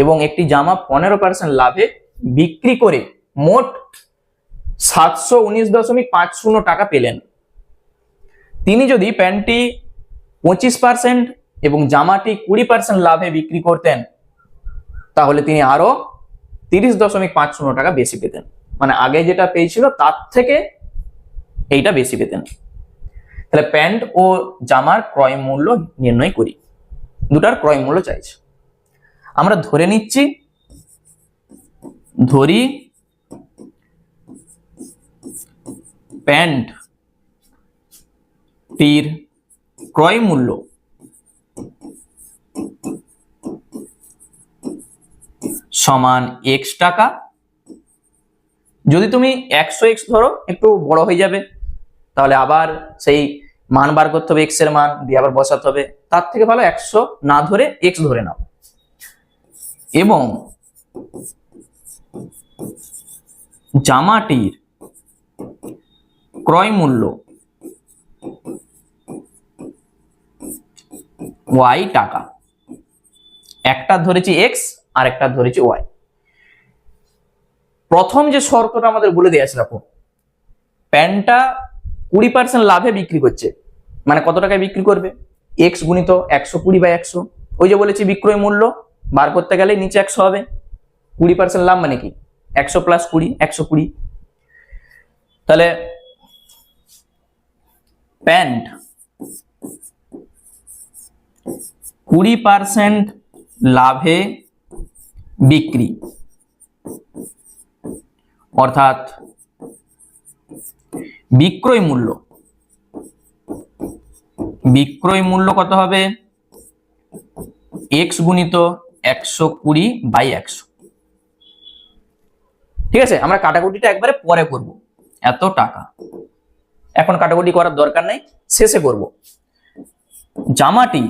এবং একটি জামা 15% লাভে বিক্রি করে মোট 719.50 টাকা পেলেন। তিনি যদি প্যান্টটি 25% এবং জামাটি 20% লাভে বিক্রি করতেন তাহলে তিনি আরো 30.50 টাকা বেশি পেতেন। মানে আগে যেটা পেয়েছিল তার থেকে এইটা বেশি পেতেন। তাহলে প্যান্ট ও জামার ক্রয় মূল্য নির্ণয় করি। দুটার ক্রয় মূল্য চাইছে। আমরা ধরে নিচ্ছি, ধরি প্যান্টটির ক্রয় মূল্য সমান x টাকা। যদি তুমি 100x ধরো একটু বড় হয়ে যাবে, তাহলে আবার সেই মান বার করতে হবে, x এর মান দিয়ে আবার বসাতে হবে। তার থেকে ভালো 100 না ধরে x ধরে নাও। এবং জামাটির ক্রয় মূল্য y টাকা। একটা ধরেছি x আর একটা ধরেছি y। প্রথম যে শর্তটা আমাদের বলে দেওয়া আছে, দেখো প্যান্টটা 20% লাভে বিক্রি করছে, মানে কত টাকায় বিক্রি করবে? x গুণিত 120/100। ওই যে বলেছি বিক্রয় মূল্য বার করতে গেলে নিচে 100 হবে। 20% লাভ মানে কি? 100 + 20, 120। তাহলে প্যান্ট 20% লাভে বিক্রি, অর্থাৎ বিক্রয় মূল্য কত হবে? x গুণিত 120/100। ঠিক আছে, আমরা কাটাকুটিটা একবারে পরে করব। এত টাকা এখন কাটাকুটি করার দরকার নেই, শেষে করব। জামাটি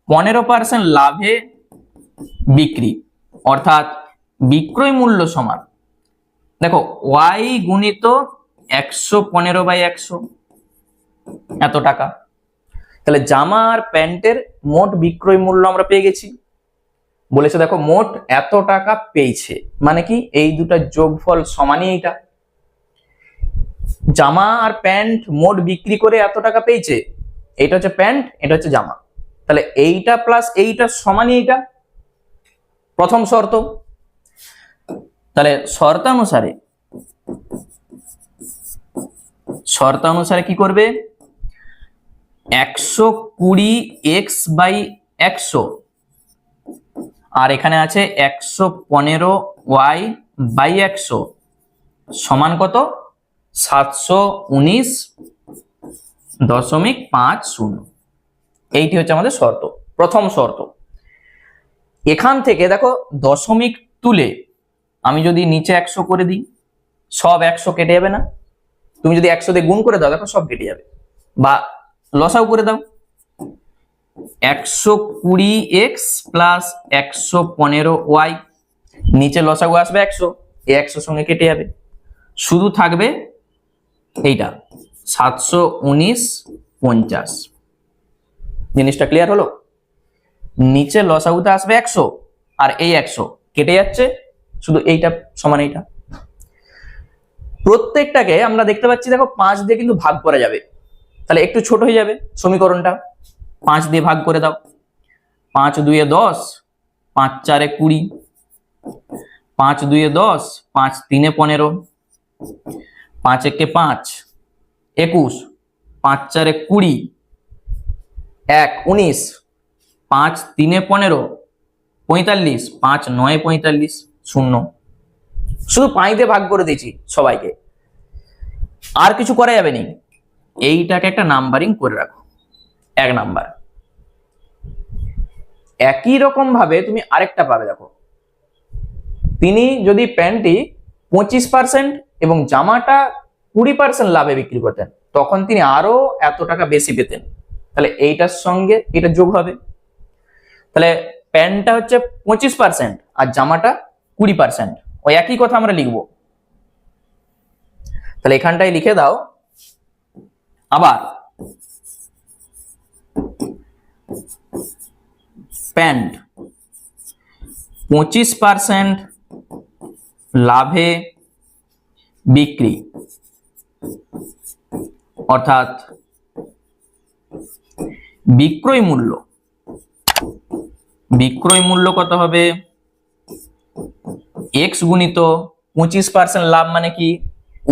15% লাভে বিক্রি, অর্থাৎ বিক্রয় মূল্য সমান, দেখো y গুণিত 115/100 এত টাকা। তাহলে জামা আর প্যান্টের মোট বিক্রয় মূল্য আমরা পেয়ে গেছি। বলেছে দেখো মোট এত টাকা পেয়েছে, মানে কি এই দুটা যোগফল সমানই এইটা। জামা আর প্যান্ট মোট বিক্রি করে এত টাকা পেয়েছে, এটা হচ্ছে প্যান্ট, এটা হচ্ছে জামা। তাহলে এইটা প্লাস এইটা সমানই এইটা, প্রথম শর্ত। তাহলে শর্তানুসারে কি করবে? 120x/100 আর এখানে আছে 115y/100 সমান কত? 719.50। এইটি হচ্ছে আমাদের শর্ত, প্রথম শর্ত। এখান থেকে দেখো দশমিক তুলে আমি যদি নিচে 100 করে দিই, সব 100 কেটে যাবে না? তুমি যদি 100 দিয়ে গুণ করে দাও, দেখো সব কেটে যাবে। বা লসাগু করে দাও, 120x + 115y, নিচে লসাগু আসবে 100, এই 100 সঙ্গে কেটে যাবে, শুধু থাকবে এইটা 719.50। জিনিসটা ক্লিয়ার হলো? নিচে লসাগুতে আসবে 100 আর এই 100 কেটে যাচ্ছে, শুধু এইটা সমান এইটা। প্রত্যেকটাকে আমরা দেখতে পাচ্ছি, দেখো 5 দিয়ে কিন্তু ভাগ করা যাবে, তাহলে একটু ছোট হয়ে যাবে সমীকরণটা। 5 দিয়ে ভাগ করে দাও, 5 2 10, 5 4 20, 5 2 10, 5 3 15, 5 1 5 21, 5 4 20, 1 19, 5 3 15, 45, 5 9 45, 0। শুধু 5 দিয়ে ভাগ করে দিয়েছি সবাইকে, আর কিছু করা যাবে না। এইটাকে একটা নাম্বারিং করে রাখো, 1 নাম্বার। একই রকম ভাবে তুমি আরেকটা পাবে, দেখো তিনি যদি প্যান্টটি 25% এবং জামাটা 20% লাভে বিক্রি করতেন, তখন তিনি আরো এত টাকা বেশি পেতেন। তাহলে এইটার সঙ্গে এটা যোগ হবে। তাহলে প্যান্টটা হচ্ছে 25% আর জামাটা 20%, ওই একই কথা আমরা লিখবো। তাহলে এখানটায় লিখে দাও, আবার প্যান্ট 25% লাভে বিক্রি, অর্থাৎ বিক্রয় মূল্য কত হবে? এক্স গুণিত 25% লাভ মানে কি,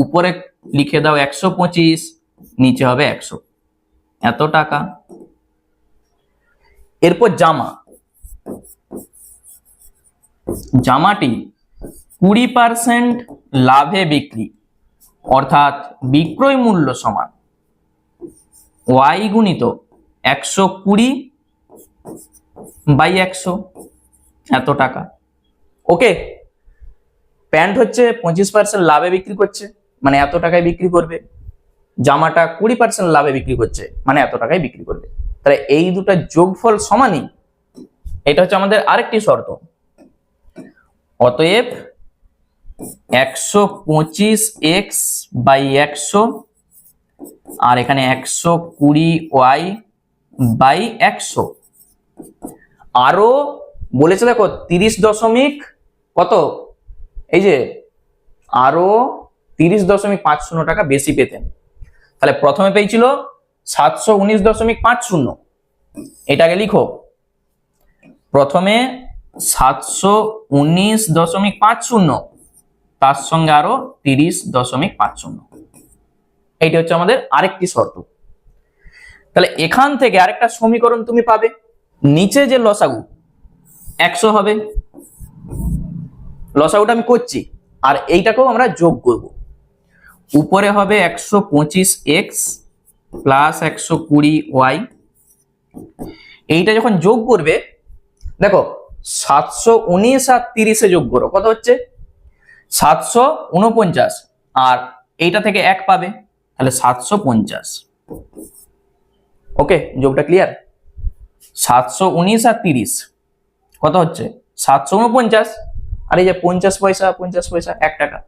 উপরে লিখে দাও 125, নিচে হবে 100, এত টাকা। এরপর জামাটি 20% লাভে বিক্রি, অর্থাৎ বিক্রয় মূল্য সমান ওয়াই গুণিত 120/100, এত টাকা। ওকে, প্যান্ট হচ্ছে 25% লাভে বিক্রি করছে, মানে এত টাকায় বিক্রি করবে। জামাটা 20% লাভে বিক্রি করছে, মানে এত টাকায় বিক্রি করবে। তাহলে এই দুটা যোগফল সমানই, এটা হচ্ছে আমাদের আরেকটি শর্ত। অতএব 125x/100 আর এখানে 120y/100, আরো বলেছে দেখো 30 দশমিক কত, এই যে আরো 30.50 টাকা বেশি পেতেন। তাহলে প্রথমে পেয়েছিল 719.50, এটাকে লিখো। প্রথমে 719.50, তার সঙ্গে আরো 30.50, এইটা হচ্ছে আমাদের আরেকটি শর্ত। তাহলে এখান থেকে আরেকটা সমীকরণ তুমি পাবে, নিচে যে লসাগু 100 হবে, লসাগুটা আমি করছি, আর এইটাকেও আমরা যোগ করব। উপরে হবে 125x প্লাস 120y, এইটা যখন যোগ করবে, দেখো 719 আর 30 যোগ করো, কত হচ্ছে 749, আর এইটা থেকে 1 পাবে, তাহলে 750। ওকে, যোগটা ক্লিয়ার? 719 আর 30 কত হচ্ছে 749, আর এই যে 50 পয়সা 1 টাকা,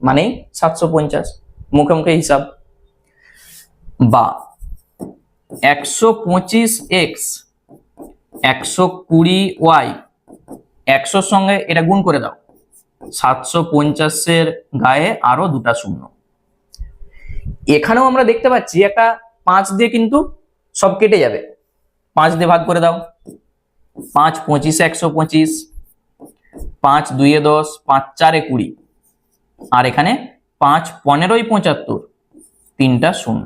মানে 750, মুখে মুখে হিসাব। বা 125x 120y 100 সঙ্গে এটা গুণ করে দাও, 750 গায়ে আরো দুটা শূন্য। এখানেও আমরা দেখতে পাচ্ছি একটা 5 দিয়ে কিন্তু সব কেটে যাবে, 5 দিয়ে ভাগ করে দাও, 5 25 125, 5 2 10, 5 4 20, আর এখানে 5 15 75, তিনটা শূন্য।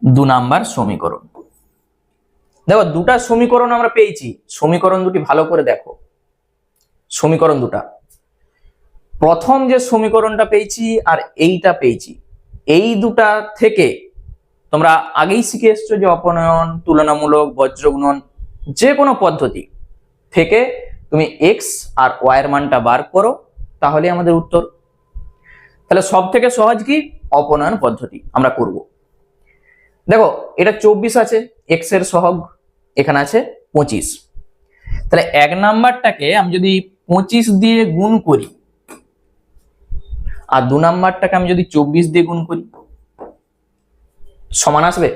2 নাম্বার সমীকরণ। দেখো দুটা সমীকরণ আমরা পেয়েছি, সমীকরণ দুটি ভালো করে দেখো। সমীকরণ দুটা, প্রথম যে সমীকরণটা পেয়েছি আর এইটা পেয়েছি, এই দুটা থেকে তোমরা আগেই শিখে এসছো যে অপনয়ন, তুলনামূলক, বজ্রগুণন, যে কোনো পদ্ধতি থেকে তুমি এক্স আর ওয়াই এর মানটা বার করো, তাহলে আমাদের উত্তর। তাহলে সব থেকে সহজ কি, অপনয়ন পদ্ধতি আমরা করব। দেখো এটা 24 আছে, এক্স এর সহগ এখানে আছে 25, তাহলে 1 নাম্বারটাকে আমি যদি 25 দিয়ে গুণ করি, আর 2 নাম্বারটাকে আমি যদি 24 দিয়ে গুণ করি, সমান আসবে।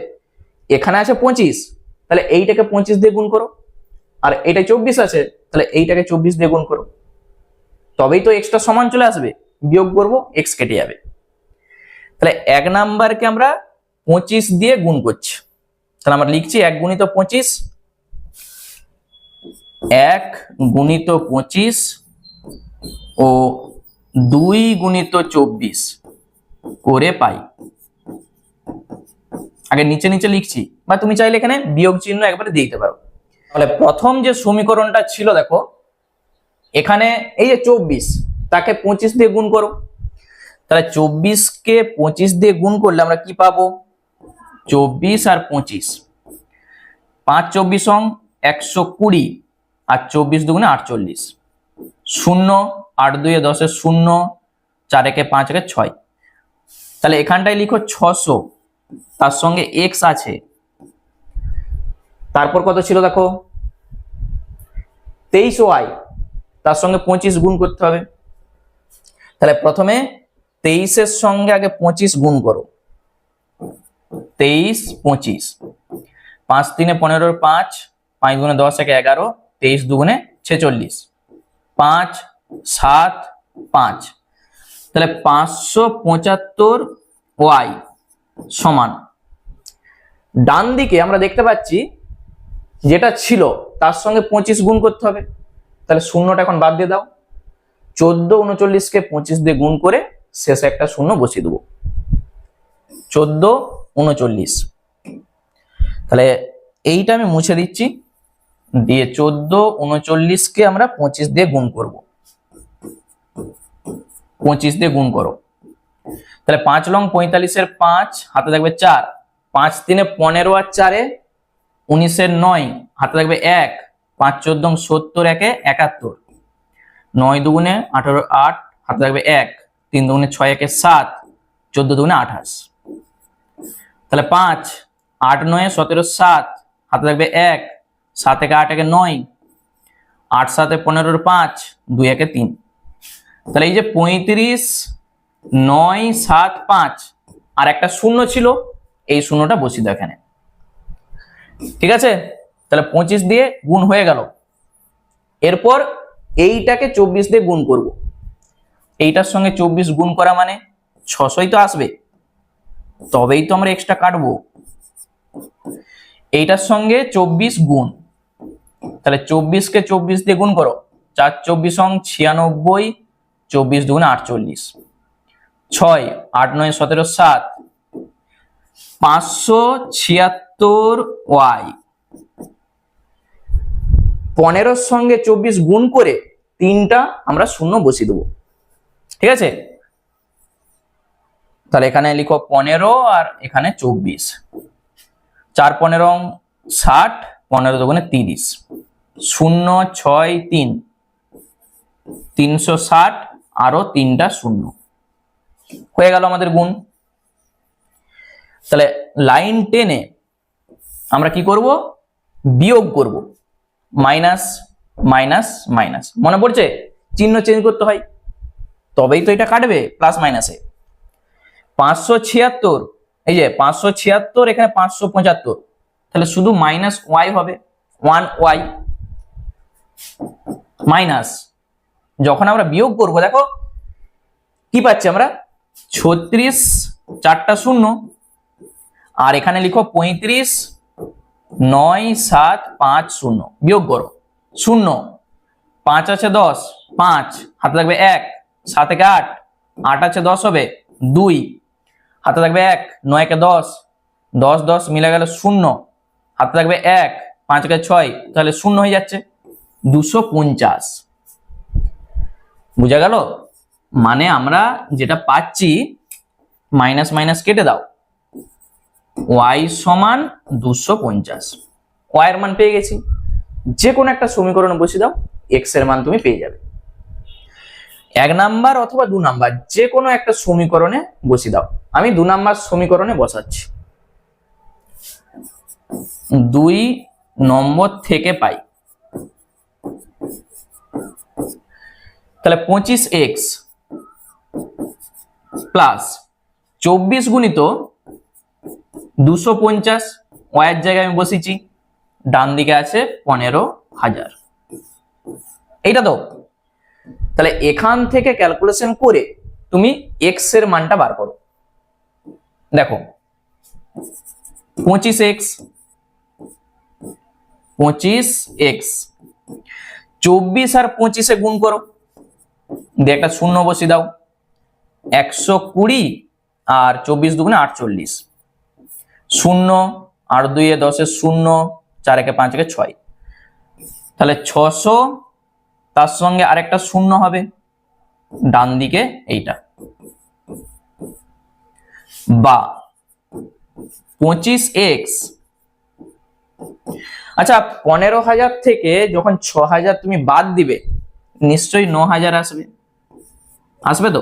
এখানে আছে 25, তাহলে এইটাকে 25 দিয়ে গুণ করো, আর এটা 24 আছে, তাহলে এইটাকে 24 দিয়ে গুণ করো, তবেই তো এক্সটা সমান চলে আসবে। বিয়োগ করব, এক্স কেটে যাবে। তাহলে 1 নাম্বারকে আমরা 25 দিয়ে গুণ করছি, তাহলে আমরা লিখছি 1 গুণিত 25, 1 গুণিত 25 ও 2 গুণিত 24 করে পাই। আগে নিচে নিচে লিখছি, বা তুমি চাইলে এখানে বিয়োগ চিহ্ন একবারে দিয়ে দিতে পারো। তাহলে প্রথম যে সমীকরণটা ছিল, দেখো এখানে এই যে 24, তাকে 25 দিয়ে গুণ করো, তাহলে 24 কে 25 দিয়ে গুণ করলে আমরা কি পাবো, 24 আর 25, 5 24 120, আর 24 দুগুণে 48, শূন্য, 8 2 10 শূন্য, 4 1 5 1 6। তাহলে এখানটায় লিখো 600, তার সঙ্গে x আছে, তারপর কত ছিল দেখো 23y, তার সঙ্গে 25 গুণ করতে হবে। তাহলে প্রথমে 23 এর সঙ্গে আগে 25 গুণ করো, 23 25, 5 3 15 5, 5 গুণে 10 1 11, 23 2 46, 5 7 5। তাহলে 575y সমান, ডান দিকে আমরা দেখতে পাচ্ছি যেটা ছিল তার সঙ্গে 25 গুণ করতে হবে। তাহলে শূন্যটা এখন বাদ দিয়ে দাও, 14 39 কে 25 দিয়ে গুণ করে শেষে একটা শূন্য বসিয়ে দেবো, 14 39। তাহলে এইটা আমি মুছে দিচ্ছি, দিয়ে 14 39 কে আমরা 25 দিয়ে গুণ করব, 25 দিয়ে গুণ করো। তাহলে 5 লং 45 এর 5, হাতে থাকবে 4, 5 3 15 আর 4 19 এর 9, হাতে থাকবে 1, 5 14 70 1 71, 9 2 18 8, হাতে থাকবে 1, 3 2 6 1 7, 14 2 28। তাহলে 5 8 9 17 7, হাতে থাকবে 1, 7 1 8 1 9, 8 7 15 5, 2 1 3। তাহলে এই যে 35 9 7 5 আর একটা শূন্য ছিল, এই শূন্যটা বসিয়ে দাও এখানে, ঠিক আছে। তাহলে 25 দিয়ে গুণ হয়ে গেল। এরপর এইটাকে 24 দিয়ে গুণ করব, এইটার সঙ্গে 24 গুণ করা মানে 600ই তো আসবে, তবেই তো আমরা এক্সট্রা কাটবো। এইটার সঙ্গে 24 গুণ, তাহলে 24 কে 24 দিয়ে গুণ করো, 4 24 96, 24 2 48, 6 8 9 17 7, 576y। 15 সঙ্গে 24 গুণ করে 3টা আমরা শূন্য বসিয়ে দেবো, ঠিক আছে। তাহলে এখানে লিখো 15 আর এখানে 24, 4 15 60, 15 2 30, 0 6 3, 360 আরো 3টা শূন্য হয়ে গেল আমাদের গুণ। তাহলে লাইন 10 আমরা কি করব, বিয়োগ করব, মাইনাস মাইনাস মাইনাস, মনে পড়ছে চিহ্ন চেঞ্জ করতে হয়, তবেই তো এটা কাটবে প্লাস মাইনাসে। 576, এই যে 576, এখানে 575, তাহলে শুধু মাইনাস ওয়াই হবে, 1y মাইনাস। যখন আমরা বিয়োগ করব দেখো কি পাচ্ছি আমরা, 36 4টা শূন্য, আর এখানে লিখো 35 9 7 5 0, বিয়োগ করো, 0 5 আছে 10, 5 হাতে থাকবে 1, 7 1 8, 8 আছে 10 হবে 2, হাতে থাকবে 1, 9 কে 10, 10 10 মিলে গেল 0, হাতে থাকবে 1, 5 কে 6, তাহলে 0 হয়ে যাচ্ছে 250। বুঝা গেল? মানে আমরা যেটা পাচ্ছি, মাইনাস মাইনাস কেটে দাও, y সমান 250, y এর মান পেয়ে গেছি। যে কোনো একটা সমীকরণে বসিয়ে দাও, x এর মান তুমি পেয়ে যাবে। 1 নাম্বার অথবা 2 নাম্বার যে কোনো একটা সমীকরণে বসিয়ে দাও। আমি 2 নাম্বার সমীকরণে বসাচ্ছি। 2 নম্বর থেকে পাই, তাহলে 25x প্লাস 24 গুণিত 250, y এর জায়গায় আমি বসিয়েছি, ডান দিকে আছে 15,000, এইটা তো। তাহলে এখান থেকে ক্যালকুলেশন করে তুমি x এর মানটা বার করো। দেখো 25x 24 আর 25 এ গুণ করো, দিয়ে একটা শূন্য বসিয়ে দাও, 120 আর 24 2 48, 0 আর 2 10 0, 4 1 5 6, তাহলে 600, তার সঙ্গে আরেকটা শূন্য হবে ডান দিকে এইটা, বা 25x। আচ্ছা 15,000 থেকে যখন 6,000 তুমি বাদ দিবে, নিশ্চয়ই 9000 আসবে, আসবে তো।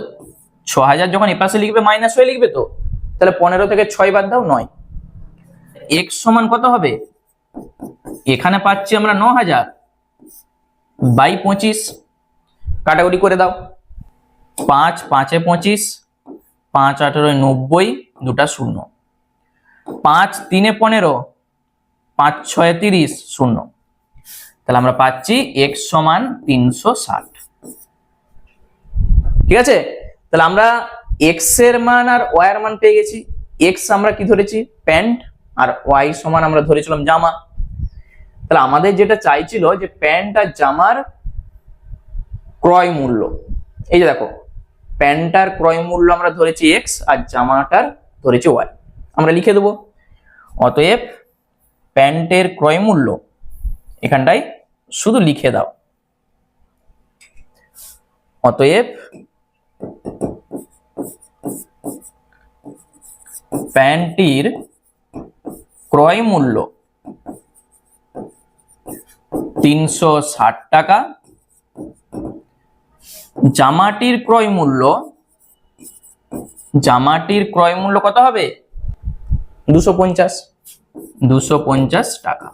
6000 যখন এপাশে লিখবে মাইনাস হয়ে লিখবে তো, তাহলে 15 থেকে 6 বাদ দাও 9। x সমান কত হবে, এখানে পাচ্ছি আমরা 9000 বাই 25, কাটাকুটি করে দাও। 5 5 এ 25, 5 18 90, দুটা শূন্য। 5 3 এ 15, 5 6 30, শূন্য। তাহলে আমরা পাচ্ছি x সমান 360। ঠিক আছে, তাহলে আমরা x এর মান আর y এর মান পেয়ে গেছি। x আমরা কি ধরেছি, প্যান্ট, আর y সমান আমরা ধরেছিলাম জামা। তাহলে আমাদের যেটা চাইছিল যে প্যান্ট আর জামার ক্রয় মূল্য, এই যে দেখো প্যান্টটার ক্রয় মূল্য আমরা ধরেছি x আর জামাটার ধরেছি y, আমরা লিখে দেবো। অতএব প্যান্টের ক্রয় মূল্য এখানটায় শুধু লিখে দাও। অতএব প্যান্টটির ক্রয় মূল্য 360 টাকা, জামাটির ক্রয় মূল্য কত হবে, 250 টাকা।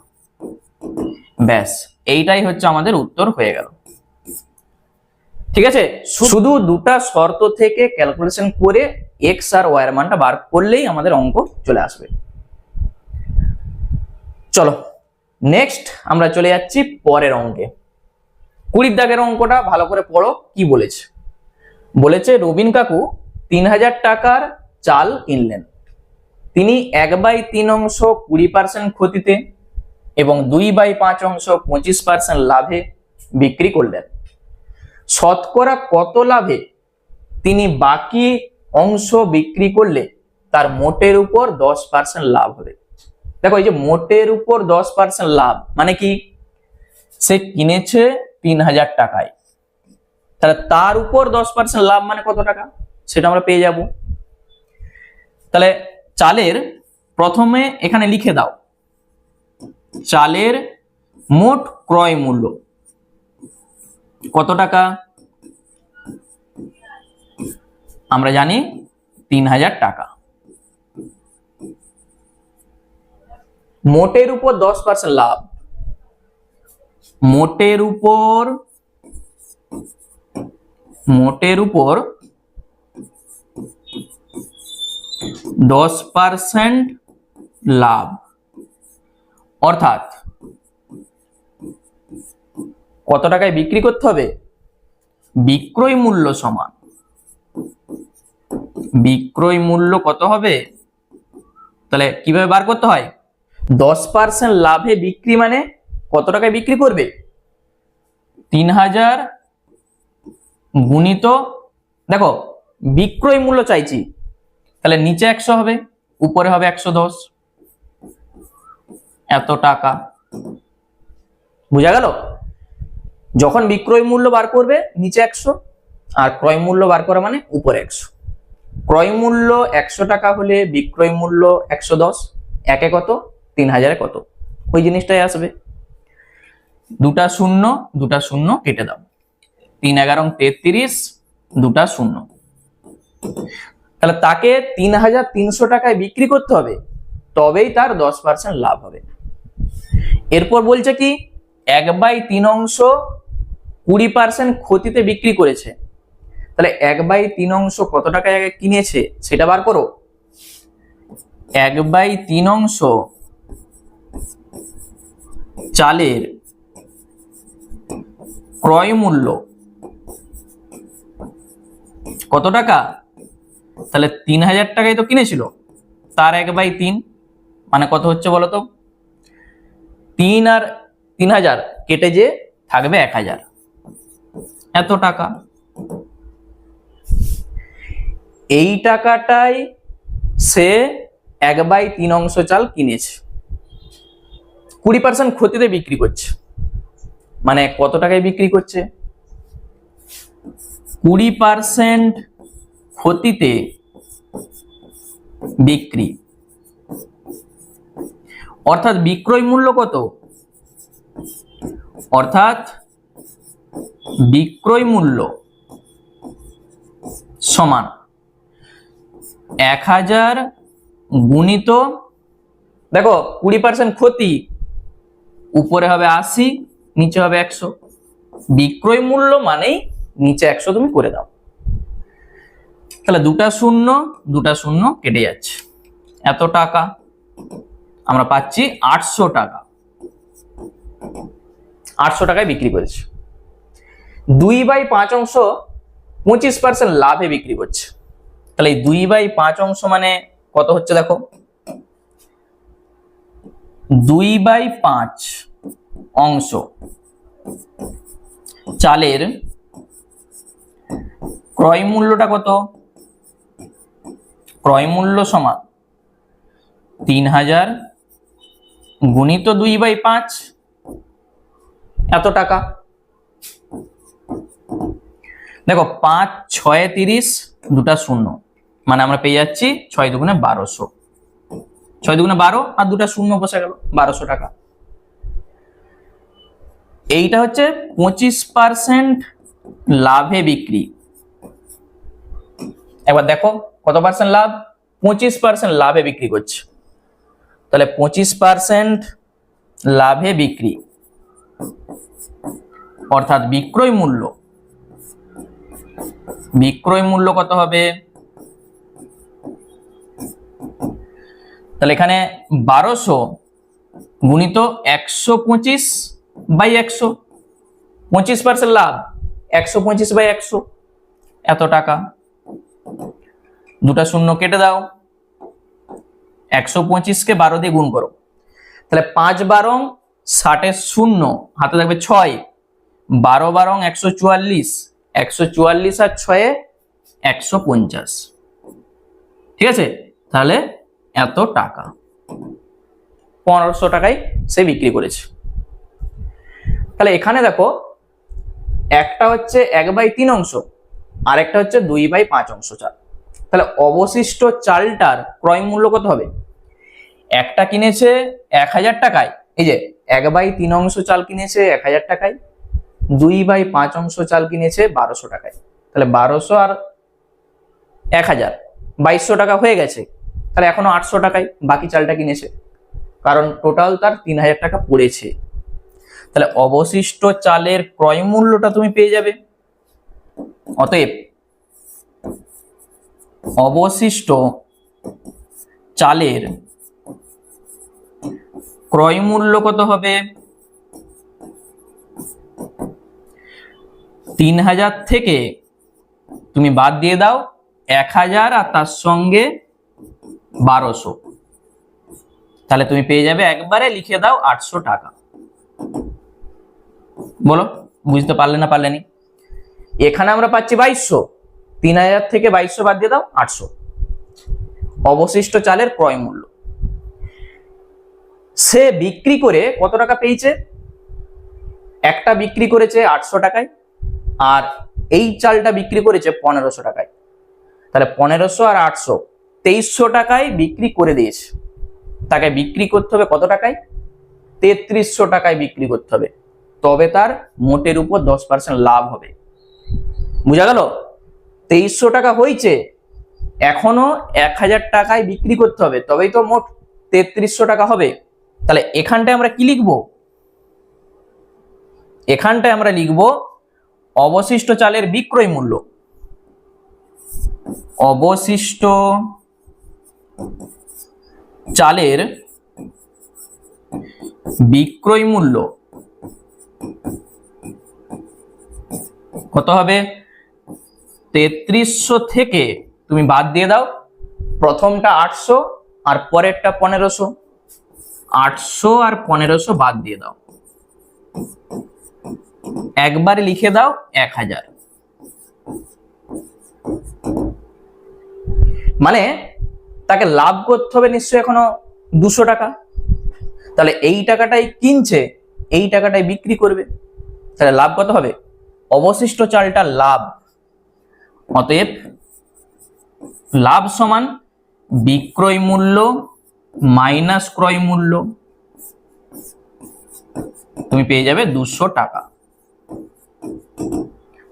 ব্যাস, এইটাই হচ্ছে আমাদের উত্তর হয়ে গেল। ঠিক আছে, শুধু দুটা শর্ত থেকে ক্যালকুলেশন করে x আর y এর মানটা বার করলেই আমাদের অঙ্ক চলে আসবে। চলো নেক্সট আমরা চলে যাচ্ছি পরের অঙ্কে। 20 দাগের অঙ্কটা ভালো করে পড়ো। কি বলেছে, বলেছে রবিন কাকু 3000 টাকার চাল কিনলেন। তিনি 1/3 অংশ 20% ক্ষতিতে এবং 2/5 অংশ 25% লাভে বিক্রি করলেন। শতকরা কত লাভে তিনি বাকি অংশ বিক্রি করলে তার মোটের উপর 10% লাভ হবে। দেখো এই যে মোটের উপর 10% লাভ মানে কি, সে কিনেছে 3000 টাকায়, তাহলে তার উপর 10% লাভ মানে কত টাকা, সেটা আমরা পেয়ে যাব। তাহলে চালের প্রথমে এখানে লিখে দাও, চালের মোট ক্রয় মূল্য কত টাকা, আমরা জানি 3000 টাকা। মোটের উপর 10% লাভ, মোটের উপর 10% লাভ, অর্থাৎ কত টাকায় বিক্রি করতে হবে, বিক্রয় মূল্য সমান, বিক্রয় মূল্য কত হবে, তাহলে কিভাবে বার করতে হয়, 10% লাভে বিক্রি মানে কত টাকায় বিক্রি করবে, 3000 গুণিত, দেখো বিক্রয় মূল্য চাইছি, তাহলে নিচে 100 হবে, উপরে হবে 110, এত টাকা। বুঝা গেল, যখন বিক্রয় মূল্য বার করবে নিচে 100 আর ক্রয় মূল্য বার করা মানে উপরে 100। ক্রয় মূল্য 100 টাকা হলে বিক্রয় মূল্য 110, একে কত, 3000 কত, ওই জিনিসটাই আসবে। দুটা শূন্য কেটে দাও, 3 11 33, দুটা শূন্য। তাহলে তাকে 3300 টাকায় বিক্রি করতে হবে, তবেই তার 10% লাভ হবে। এরপর বলছে কি 1/3 অংশ 20% ক্ষতিতে বিক্রি করেছে, তাহলে 1/3 অংশ কত টাকায় কিনেছে সেটা বার করো। 1/3 অংশ চালের ক্রয় মূল্য কত টাকা, তাহলে 3000 টাকায় তো কিনেছিল, তার 1/3 মানে কত হচ্ছে বলতো, 3 আর 3000 কেটে যে থাকবে 1000, এত টাকা। এই টাকাটাই সে 1/3 অংশ চাল কিনেছে, 20% ক্ষতিতে বিক্রি করছে, মানে কত টাকায় বিক্রি করছে, 20% ক্ষতিতে বিক্রি, অর্থাৎ বিক্রয় মূল্য কত, অর্থাৎ বিক্রয় মূল্য সমান 1000 গুণিত, দেখো 20% ক্ষতি, উপরে হবে 80, নিচে হবে 100। বিক্রয় মূল্য মানেই নিচে 100 তুমি করে দাও। তাহলে দুটা শূন্য কেটে যাচ্ছে, এত টাকা আমরা পাচ্ছি 800 টাকা। 800 টাকায় বিক্রি করেছে। 2/5 অংশ 25% লাভে বিক্রি করছে। তাহলে এই 2/5 অংশ মানে কত হচ্ছে দেখো, 2/5 অংশ চালের ক্রয় মূল্যটা কত, ক্রয় মূল্য সমান 3000 গুণিত 2/5, এত টাকা। দেখো 5 6 30, দুটা শূন্য, মানে আমরা পেয়ে যাচ্ছি 6 দুগুণে 1200, 6 দুগুণে 12 আর দুটা শূন্য বসে গেল, 1200 টাকা। এইটা হচ্ছে 25% লাভে বিক্রি। একবার দেখো কত পার্সেন্ট লাভ, 25% লাভে বিক্রি করছে। তাহলে 25% লাভে বিক্রি, অর্থাৎ বিক্রয় মূল্য কত হবে, তাহলে এখানে 1200 গুণিত 125/100, 25% লাভ, 125/100, এত টাকা। দুটা শূন্য কেটে দাও, 125 কে 12 দিয়ে গুণ করো, তাহলে 5 12 60 শূন্য, হাতে থাকবে 6, 12 12 144, 144 আর 6 150, ঠিক আছে। তাহলে এত টাকা, 1500 টাকায় সে বিক্রি করেছে। তাহলে এখানে দেখো একটা হচ্ছে 1/3 অংশ আর একটা হচ্ছে 2/5 অংশ চাল। তাহলে অবশিষ্ট চালটার ক্রয় মূল্য কত হবে, একটা কিনেছে 1000 টাকায়, এই যে 1/3 অংশ চাল কিনেছে 1000 টাকায়, 2/5 অংশ চাল কিনেছে 1200 টাকায়। তাহলে 1200 আর 1000 2200 টাকা হয়ে গেছে। তাহলে এখনো 800 টাকায় বাকি চালটা কিনেছে, কারণ টোটাল তার 3000 টাকা পড়েছে। তাহলে অবশিষ্ট চালের ক্রয় মূল্যটা তুমি পেয়ে যাবে। অতএব অবশিষ্ট চালের ক্রয় মূল্য কত হবে, 3000 থেকে তুমি বাদ দিয়ে দাও 1000 আর তার সঙ্গে 1200, তাহলে তুমি পেয়ে যাবে, একবারে লিখে দাও 800 টাকা। বলো বুঝতে পারলে না পারলেনি? এখানে আমরা পাচ্ছি 2200, 3000 থেকে 2200 বাদ দিয়ে দাও 800, অবশিষ্ট চালের ক্রয় মূল্য। সে বিক্রি করে কত টাকা পেয়েছে, একটা বিক্রি করেছে 800 টাকায় আর এই চালটা বিক্রি করেছে 1500 টাকায়। তাহলে 1500 আর 800 2300 টাকায় বিক্রি করে দিয়েছে। তাকে বিক্রি করতে হবে কত টাকায়, 3300 টাকায় বিক্রি করতে হবে, তবে তার মোটের উপর 10% লাভ হবে। বুঝা গেল? 2300 টাকা হয়েছে, এখনো 1000 টাকায় বিক্রি করতে হবে, তবেই তো মোট 3300 টাকা হবে। তাহলে এখানটায় আমরা কি লিখবো, এখানটায় আমরা লিখবো অবশিষ্ট চালের বিক্রয় মূল্য। অবশিষ্ট চালের বিক্রয় মূল্য কত হবে, 3300 থেকে তুমি বাদ দিয়ে দাও প্রথমটা 800 আর পরেরটা 1500, 800 আর 1500 বাদ দিয়ে দাও, একবারে লিখে দাও 1000। মানে তাকে লাভ করতে হবে নিশ্চয়ই এখনো 200 টাকা। তাহলে এই টাকাটাই কিনছে, এই টাকাটাই বিক্রি করবে, তাহলে লাভ কত হবে, অবশিষ্ট চালটা লাভ। অতএব লাভ সমান বিক্রয় মূল্য মাইনাস ক্রয় মূল্য, তুমি পেয়ে যাবে 200 টাকা।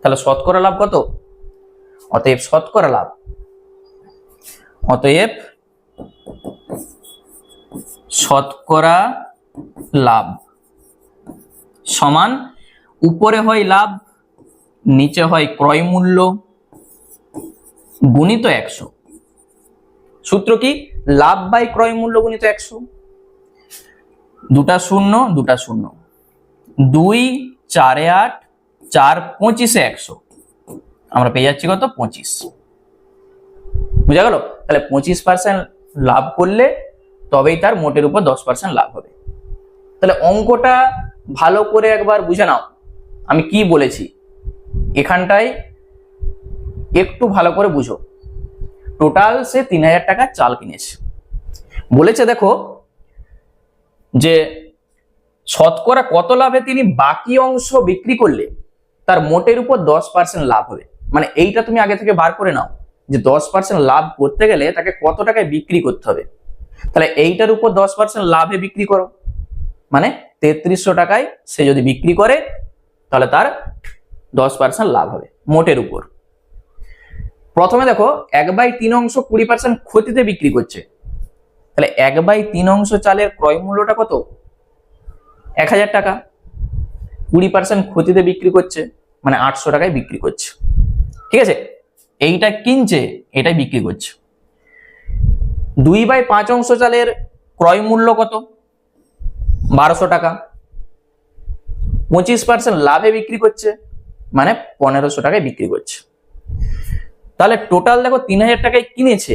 তাহলে শতকরা লাভ কত? অতএব শতকরা লাভ, অতএব শতকরা লাভ সমান উপরে হয় লাভ, নিচে হয় ক্রয় মূল্য গুণিত 100। সূত্র কি? লাভ বাই ক্রয় মূল্য গুণিত 100। দুটা শূন্য দুটা শূন্য, 2 4 8 4 25 100, আমরা পেয়ে যাচ্ছি কত? 25। বুঝা গেল? তাহলে 25% লাভ করলে তবেই তার মোটের উপর 10% লাভ হবে। তাহলে অঙ্কটা ভালো করে একবার বুঝে নাও আমি কি বলেছি, এখানটায় একটু ভালো করে বুঝো। টোটাল সে 3000 টাকা চাল কিনেছে, বলেছে দেখো যে শতকরা কত লাভে তিনি বাকি অংশ বিক্রি করলে তার মোটের উপর 10% লাভ হবে। মানে এইটা তুমি আগে থেকে বার করে নাও যে 10% লাভ করতে গেলে তাকে কত টাকায় বিক্রি করতে হবে। তাহলে এইটার উপর 10% লাভে বিক্রি করো, মানে 3300 টাকায় সে যদি বিক্রি করে তাহলে তার 10% লাভ হবে মোটের উপর। প্রথমে দেখো 1/3 অংশ 20% ক্ষতিতে বিক্রি করছে, তাহলে 1/3 অংশ চালের ক্রয় মূল্যটা কত? 1000 টাকা। 20% ক্ষতিতে বিক্রি করছে মানে 800 টাকায় বিক্রি করছে। ঠিক আছে, এইটা কিনছে, এটাই বিক্রি করছে। 2/5 অংশ চালের ক্রয় মূল্য কত? 1200 টাকা। 25% লাভে বিক্রি করছে মানে 1500 টাকায় বিক্রি করছে। তাহলে টোটাল দেখো 3000 টাকায় কিনেছে।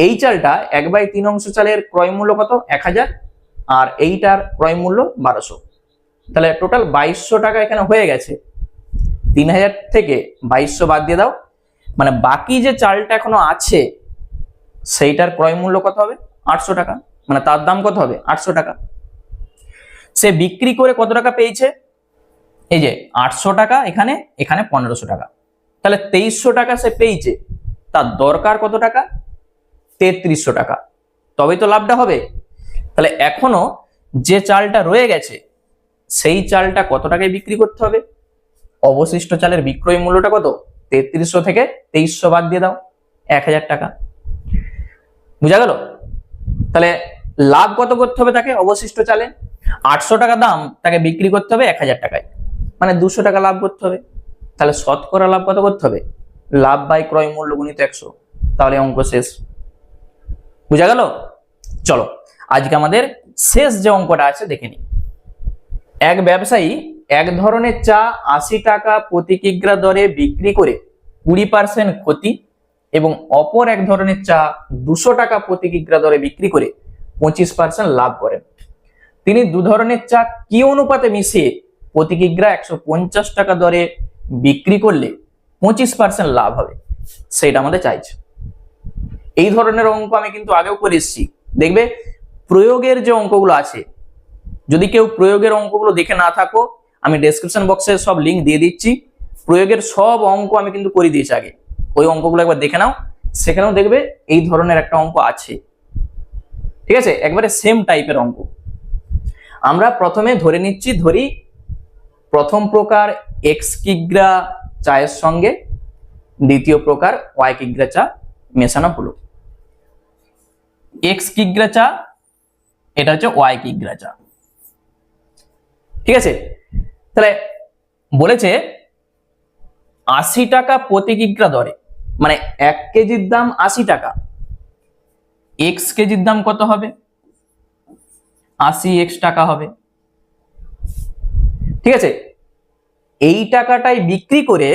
এই চালটা 1/3 অংশ চালের ক্রয় মূল্য কত? 1000, আর এইটার ক্রয় মূল্য 1200। তাহলে টোটাল 2200 টাকা এখানে হয়ে গেছে। 3000 থেকে 2200 বাদ দিয়ে দাও, মানে বাকি যে চালটা এখনো আছে সেইটার ক্রয় মূল্য কত হবে? 800 টাকা, মানে তার দাম কত হবে? 800 টাকা। সে বিক্রি করে কত টাকা পেয়েছে? এই যে 800 টাকা, এখানে এখানে 1500 টাকা, তাহলে 2300 টাকা সে পেয়েছে। তার দরকার কত টাকা? 3300 টাকা, তবেই তো লাভটা হবে। তাহলে এখনো যে চালটা রয়ে গেছে সেই চালটা কত টাকায় বিক্রি করতে হবে? অবশিষ্ট চালের বিক্রয় মূল্যটা কত? 3300 থেকে 2300 বাদ দিয়ে দাও, 1000 টাকা। বুঝা গেল? তাহলে লাভ কত করতে হবে তাকে? অবশিষ্ট চালে 800 টাকা দাম, তাকে বিক্রি করতে হবে 1000 টাকায়, মানে 200 টাকা লাভ করতে হবে। তাহলে শতকরা লাভ কত করতে হবে? লাভ বাই ক্রয় মূল্য গুণিত 100, তাহলে অঙ্ক শেষ। বুঝা গেল? চলো আজকে আমাদের শেষ যে অঙ্কটা আছে দেখে নিই। এক ব্যবসায়ী এক ধরনের চা 80 টাকা প্রতি কিগ্রা দরে বিক্রি করে 20% ক্ষতি এবং অপর এক ধরনের চা 200 টাকা প্রতি কিগ্রা দরে বিক্রি করে 25% লাভ করেন। তিনি দু ধরনের চা কি অনুপাতে মিশিয়ে প্রতি কিগ্রা 150 টাকা দরে বিক্রি করলে 25% লাভ হবে, সেটা আমাদের চাইছে। এই ধরনের অঙ্ক আমি কিন্তু আগেও করে এসেছি। দেখবে প্রয়োগের যে অঙ্কগুলো আছে, যদি কেউ প্রয়োগের অঙ্কগুলো দেখে না থাকো আমি ডেসক্রিপশন বক্সে সব লিঙ্ক দিয়ে দিচ্ছি। প্রয়োগের সব অঙ্ক আমি কিন্তু করে দিয়েছি আগে, ওই অঙ্কগুলো একবার দেখে নাও, সেখানেও দেখবে এই ধরনের একটা অঙ্ক আছে। ঠিক আছে, একবারে সেম টাইপের অঙ্ক। আমরা প্রথমে ধরে নিচ্ছি, ধরি প্রথম প্রকার x কিগ্রা চায়ের সঙ্গে দ্বিতীয় প্রকার y কিগ্রা চা মেশানো হলো। x কিগ্রা চা, এটা হচ্ছে y কিগ্রা চা। ঠিক আছে, তাহলে বলেছে 80 টাকা প্রতি কিগ্রা দরে, মানে 1 কেজির দাম 80 টাকা, x কেজির দাম কত হবে? 80x টাকা হবে। ঠিক আছে, এই টাকাটাই বিক্রি করে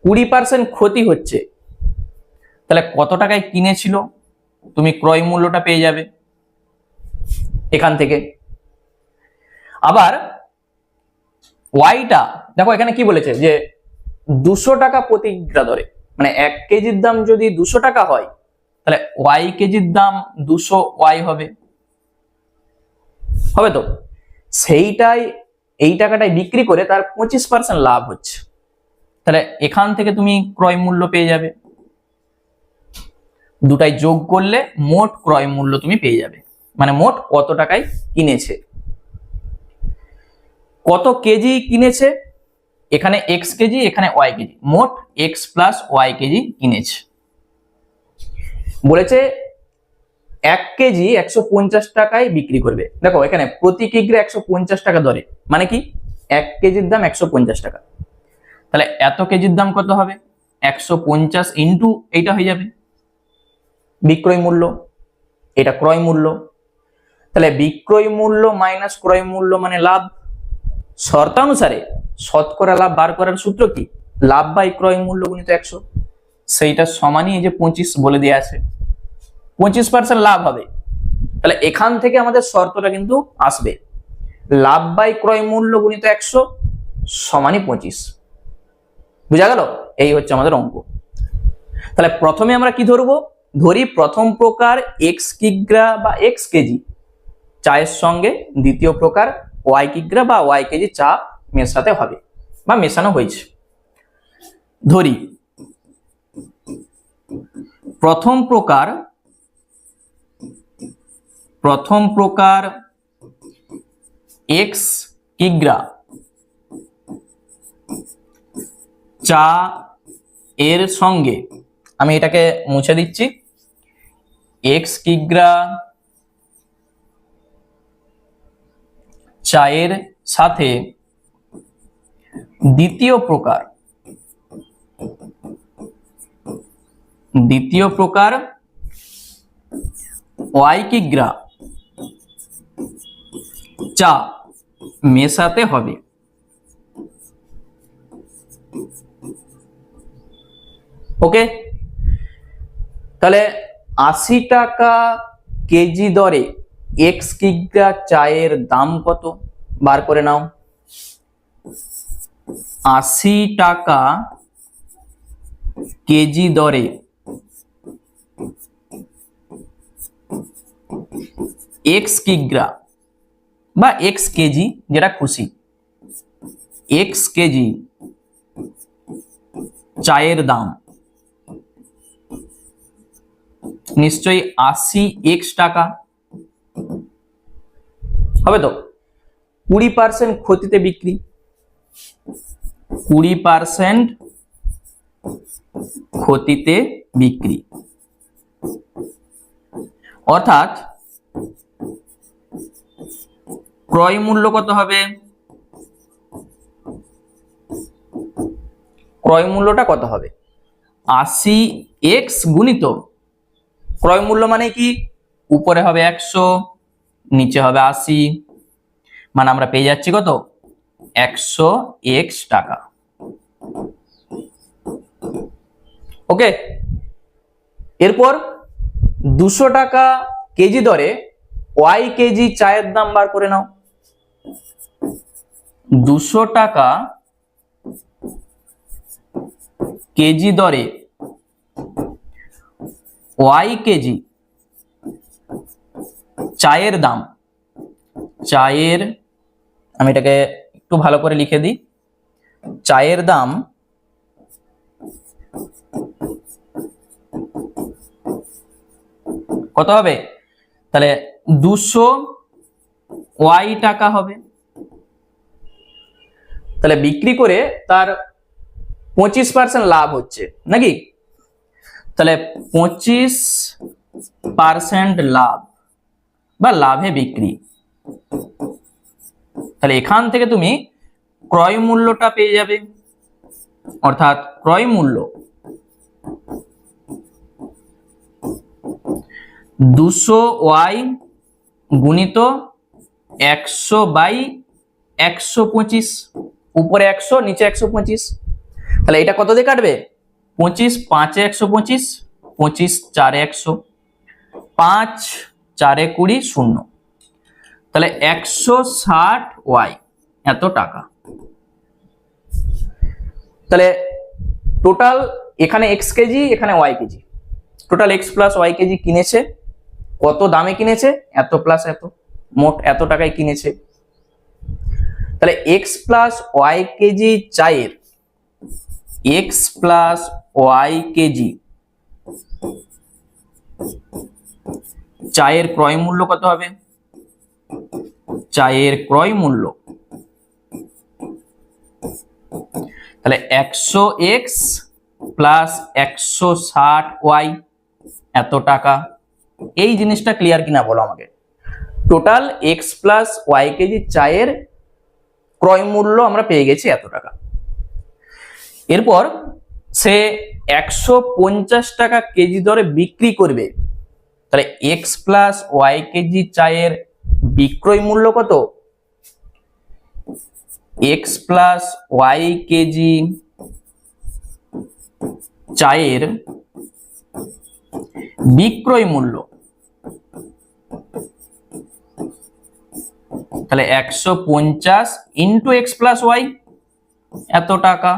20% ক্ষতি হচ্ছে, তাহলে কত টাকায় কিনেছিল তুমি ক্রয় মূল্যটা পেয়ে যাবে এখান থেকে। আবার ওয়াইটা দেখো এখানে কি বলেছে যে 200 টাকা প্রতি কিগ্রা দরে, মানে 1 কেজির দাম যদি 200 টাকা হয় তাহলে y কেজির দাম 200 y হবে, হবে তো? সেইটাই এই টাকাটাই বিক্রি করে তার 25% লাভ হচ্ছে, তাহলে এখান থেকে তুমি ক্রয় মূল্য পেয়ে যাবে। দুটাই যোগ করলে মোট ক্রয় মূল্য তুমি পেয়ে যাবে, মানে মোট কত টাকায় কিনেছে। কত কেজি কিনেছে, এখানে এক্স কেজি, এখানে ওয়াই কেজি, মোট এক্স প্লাস ওয়াই কেজি কিনেছে। বলেছে 1 কেজি 150 টাকায় বিক্রি করবে। দেখো এখানে প্রতি কিগ্রা 150 টাকা দরে, মানে কি 1 কেজির দাম 150 টাকা। তাহলে এত কেজির দাম কত হবে, 150 ইন্টু এইটা হয়ে যাবে বিক্রয় মূল্য, এটা ক্রয় মূল্য। তাহলে বিক্রয় মূল্য মাইনাস ক্রয় মূল্য মানে লাভ। শর্তানুসারে শতকরা লাভ বার করার সূত্র কি, লাভ বাই ক্রয় মূল্য গুণিত 100, সেইটা সমানই এই যে 25 বলে দেওয়া আছে, 25% লাভ হবে। তাহলে এখান থেকে আমাদের শর্তটা কিন্তু আসবে, লাভ বাই ক্রয় মূল্য গুণিত 100 সমানই 25। বুঝা গেল? এই হচ্ছে আমাদের অঙ্ক। তাহলে প্রথমে আমরা কি ধরবো, ধরি প্রথম প্রকার এক্স কিগ্রা বা এক্স কেজি চায়ের সঙ্গে দ্বিতীয় প্রকার ওয়াই কিগ্রা বা ওয়াই কেজি চা মেশাতে হবে বা মেশানো হয়েছে। ধরি প্রথম প্রকার এক্স কিগ্রা চা এর সঙ্গে, আমি এটাকে মুছে দিচ্ছি, এক্স কিগ্রা চায়ের সাথে দ্বিতীয় প্রকার ওয়াই কিগ্রা চা মেশাতে হবে। ওকে, তাহলে 80 টাকা কেজি দরে এক্স কিগ্রা চায়ের দাম কত বার করে নাও। 80 টাকা কেজি দরে এক্স কিগ্রা বা এক্স কেজি, যেটা খুশি, এক্স কেজি চায়ের দাম নিশ্চয়ই 80 এক্স টাকা হবে তো। 20% ক্ষতিতে বিক্রি, 20% ক্ষতিতে বিক্রি, অর্থাৎ ক্রয় মূল্য কত হবে, ক্রয় মূল্যটা কত হবে, 80x গুণিত ক্রয় মূল্য মানে কি, উপরে হবে 100 নিচে হবে 80, মানে আমরা পেয়ে যাচ্ছি কত, 100x টাকা। ওকে, এরপর 200 টাকা কেজি দরে ওয়াই কেজি চায়ের দাম বার করে নাও। 200 টাকা কেজি দরে ওয়াই কেজি চায়ের দাম, চায়ের, আমি এটাকে একটু ভালো করে লিখে দিই, চায়ের দাম কত হবে, তাহলে 200 ওয়াই টাকা হবে। তাহলে বিক্রি করে তার 25% লাভ হচ্ছে নাকি, তাহলে 25% লাভ বা লাভে বিক্রি। তাহলে এখান থেকে তুমি ক্রয় মূল্যটা পেয়ে যাবে, অর্থাৎ ক্রয় মূল্য 200 ওয়াই গুণিত 100 বাই 125, উপরে 100 নিচে 125, তাহলে এটা কত দিয়ে কাটবে, 25 5 এ 125, 25 4 এ 100, 5 4 এ 20 0, তাহলে 160 ওয়াই এত টাকা। তাহলে টোটাল এখানে এক্স কেজি এখানে Y KG, total X plus Y KG কিনেছে, কত দামে কিনেছে, এত প্লাস এত, মোট এত টাকায় কিনেছে। তাহলে এক্স প্লাস ওয়াই কেজি চায়ের, এক্স প্লাস ওয়াই কেজি চায়ের ক্রয় মূল্য কত হবে, চায়ের ক্রয় মূল্য তাহলে 100x প্লাস 160y এত টাকা। এই জিনিসটা ক্লিয়ার কিনা বলো আমাকে। Total x plus y KG চায়ের ক্রয় মূল্য আমরা পেয়ে গেছি এত টাকা। এরপর সে 150 টাকা কেজি দরে বিক্রি করবে, তাহলে x প্লাস y কেজি চায়ের বিক্রয় মূল্য কত? x প্লাস y কেজি চায়ের বিক্রয় মূল্য, তাহলে 150 ইন্টু x প্লাস y এত টাকা।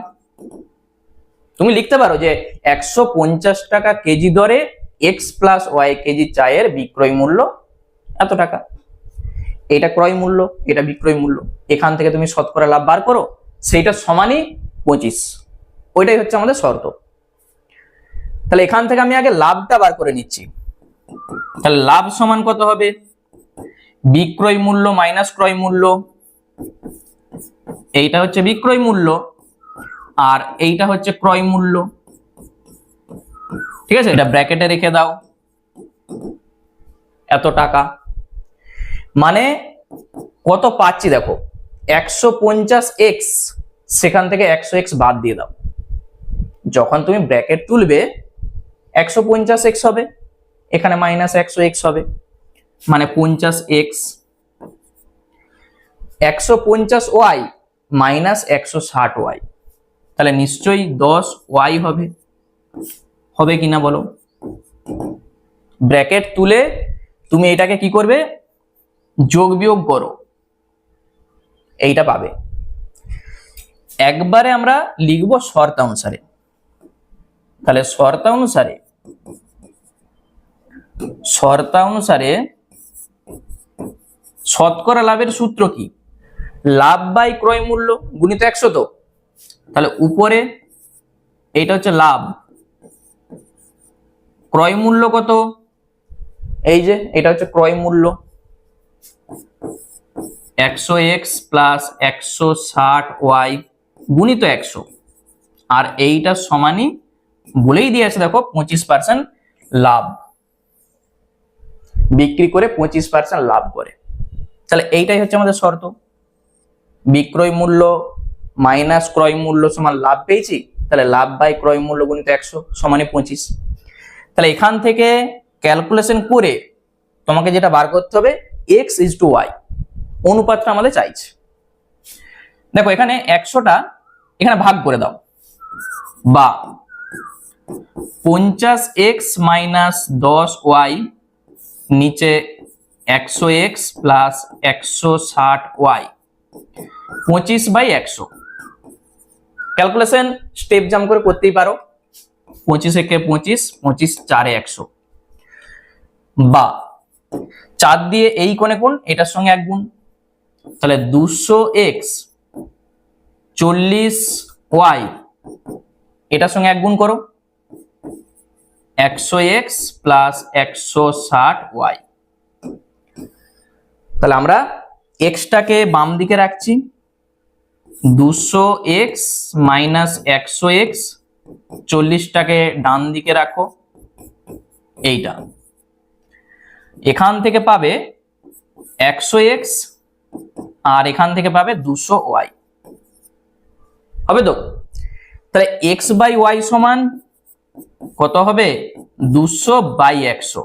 তুমি লিখতে পারো যে 150 টাকা কেজি দরে x প্লাস y কেজি চায়ের বিক্রয় মূল্য এত টাকা। এটা ক্রয় মূল্য, এটা বিক্রয় মূল্য। এখান থেকে তুমি শতকরা লাভ বার করো, সেইটা সমানই 25। ওইটাই হচ্ছে আমাদের শর্ত। তাহলে এখান থেকে আমি আগে লাভটা বার করে নিচ্ছি। তাহলে লাভ সমান কত হবে? বিক্রয় মূল্য মাইনাস ক্রয় মূল্য। এইটা হচ্ছে বিক্রয় মূল্য আর এইটা হচ্ছে ক্রয় মূল্য। ঠিক আছে, এটা ব্র্যাকেটে রেখে দাও। এত টাকা মানে কত পাচ্ছি দেখো, 150x, সেখান থেকে 100x বাদ দিয়ে দাও। যখন তুমি ব্র্যাকেট তুলবে 150x হবে, এখানে মাইনাস 100x হবে, মানে 50x। 150y মাইনাস 160y, তাহলে নিশ্চয়ই 10y হবে। হবে কিনা বলো? ব্র্যাকেট তুলে তুমি এটাকে কি করবে? যোগ বিয়োগ করো, এইটা পাবে। একবারে আমরা লিখবো শর্তানুসারে। তাহলে শর্তানুসারে শতকরা লাভের সূত্র কি? লাভ বাই ক্রয় মূল্য গুণিত 100। তো তাহলে উপরে এইটা হচ্ছে লাভ, ক্রয় মূল্য কত? এই যে এটা হচ্ছে ক্রয় মূল্য, 100x প্লাস 160y গুণিত 100। আর এইটা সমানই বলেই দিয়েছে দেখো 25% লাভ, বিক্রি করে 25% লাভ করে। তাহলে এইটাই হচ্ছে আমাদের শর্ত। বিক্রয় মূল্য মাইনাস ক্রয় মূল্য সমান লাভ পেয়েছি, তাহলে লাভ বাই ক্রয় মূল্য গুণিত 100 সমানে 25। তাহলে এখান থেকে ক্যালকুলেশন করে তোমাকে যেটা বার করতে হবে, x/y অনুপাতটা আমাদের চাইছে। দেখো এখানে 100টা এখানে ভাগ করে দাও, বা 50x মাইনাস 10y নিচে 100x plus 160y 25/100। Calculation step jump করে করতেই পারো। 25 একে 25, 25 4 100, বা 4 দিয়ে এই কোণে কোণ, এটার সঙ্গে এক গুণ। তাহলে 200x 40y এটার সঙ্গে এক গুণ করো, 100x প্লাস 160y। তাহলে আমরা এক্সটাকে বাম দিকে রাখছি, 200x মাইনাস 100x, 40টাকে ডান দিকে রাখো, এইটা। এখান থেকে পাবে 100x আর এখান থেকে পাবে 200y। হবে তো? তাহলে x/y সমান কত হবে? 200/100।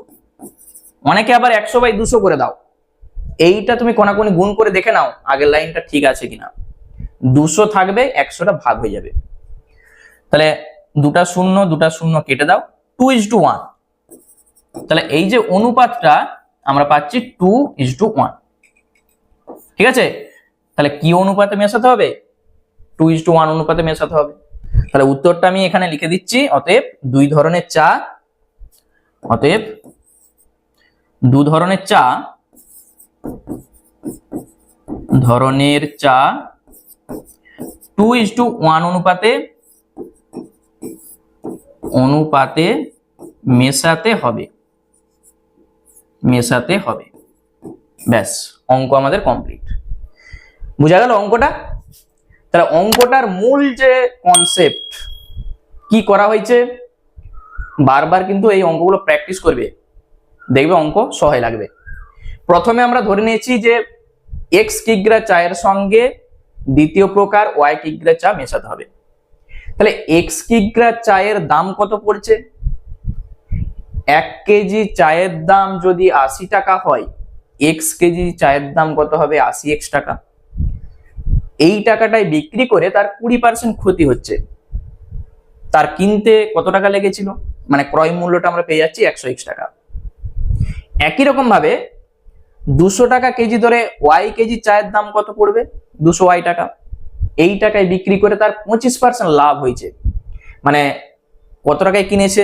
অনেকে আবার 100/200 করে দাও। এইটা তুমি কোনাকুনি গুণ করে দেখে নাও আগের লাইনটা ঠিক আছে কিনা। 200 থাকবে, 100টা ভাগ হয়ে যাবে। তাহলে দুটা শূন্য কেটে দাও, 2:1। তাহলে এই যে অনুপাতটা আমরা পাচ্ছি 2:1। ঠিক আছে, তাহলে কি অনুপাতে মেশাতে হবে? 2:1 অনুপাতে মেশাতে হবে। তাহলে উত্তরটা আমি এখানে লিখে দিচ্ছি। অতএব দু ধরনের চা 2:1 অনুপাতে মেশাতে হবে। ব্যাস, অঙ্ক আমাদের কমপ্লিট। বুঝা গেল অঙ্কটা? তাহলে অঙ্কটার মূল যে কনসেপ্ট কি করা হয়েছে, বারবার কিন্তু এই অঙ্কগুলো প্র্যাকটিস করবে, দেখবে অঙ্ক সহজ লাগবে। প্রথমে আমরা ধরে নিয়েছি যে এক্স কিগ্রা চায়ের সঙ্গে দ্বিতীয় প্রকার ওয়াই কিগ্রা চা মেশাতে হবে। তাহলে এক্স কিগ্রা চায়ের দাম কত পড়ছে? 1 কেজি চায়ের দাম যদি 80 টাকা হয়, এক্স কেজি চায়ের দাম কত হবে? 80x টাকা। এই টাকাটাই বিক্রি করে তার 20% ক্ষতি হচ্ছে। তার কিনতে কত টাকা লেগেছিল, মানে ক্রয় মূল্যটা আমরা পেয়ে যাচ্ছি 100x টাকা। একই রকম ভাবে 200 টাকা কেজি ধরে ওয়াই কেজি চায়ের দাম কত পড়বে? 200y টাকা। এই টাকায় বিক্রি করে তার 25% লাভ হয়েছে, মানে কত টাকায় কিনেছে?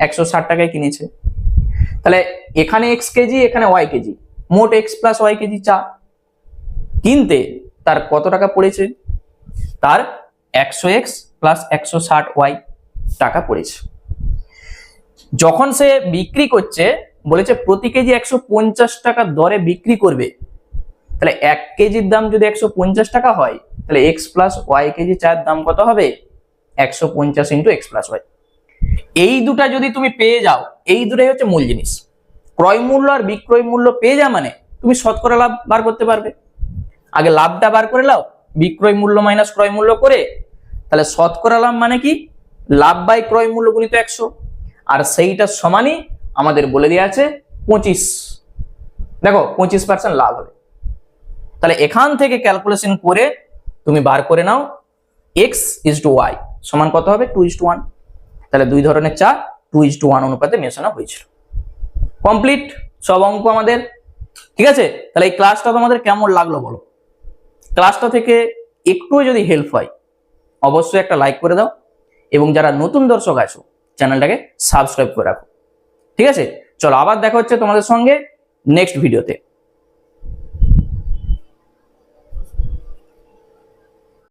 160 টাকায় কিনেছে। তাহলে এখানে এক্স কেজি, এখানে ওয়াই কেজি, মোট এক্স প্লাস ওয়াই কেজি চা কিনতে তার কত টাকা পড়েছে? তার 100x প্লাস 160y টাকা পড়েছে। যখন সে বিক্রি করছে বলেছে প্রতি কেজি 150 টাকা দরে বিক্রি করবে, তাহলে 1 কেজির দাম যদি 150 টাকা হয়, তাহলে এক্স প্লাস ওয়াই কেজি চায়ের দাম কত হবে? 150 ইন্টু এক্স প্লাস ওয়াই। এই দুটা যদি তুমি পেয়ে যাও, এই দুটাই হচ্ছে মূল জিনিস। ক্রয় মূল্য আর বিক্রয় মূল্য পেয়ে যা মানে তুমি শতকরা লাভ বার করতে পারবে। আগে লাভটা বার করে নাও, বিক্রয় মূল্য মাইনাস ক্রয় মূল্য করে, তাহলে শতকরা লাভ মানে কি? লাভ বাই ক্রয় মূল্য গুণিত 100, আর সেইটা সমানই আমাদের বলে দেওয়া আছে 25। দেখো 25% লাভ হবে। তাহলে এখান থেকে ক্যালকুলেশন করে তুমি বার করে নাও এক্স ইজ টু ওয়াই সমান কত হবে? 2:1। তাহলে দুই ধরনের চা 2:1 অনুপাতে মেশানো হয়েছিল। কমপ্লিট সব অঙ্ক আমাদের, ঠিক আছে? তাহলে এই ক্লাসটা তোমাদের কেমন লাগলো বলো? ক্লাসটা থেকে একটুও যদি হেল্প হয় অবশ্যই একটা লাইক করে দাও, এবং যারা নতুন দর্শক আছো চ্যানেলটাকে সাবস্ক্রাইব করে রাখো, ঠিক আছে? চলো আবার দেখা হচ্ছে তোমাদের সঙ্গে নেক্সট ভিডিওতে।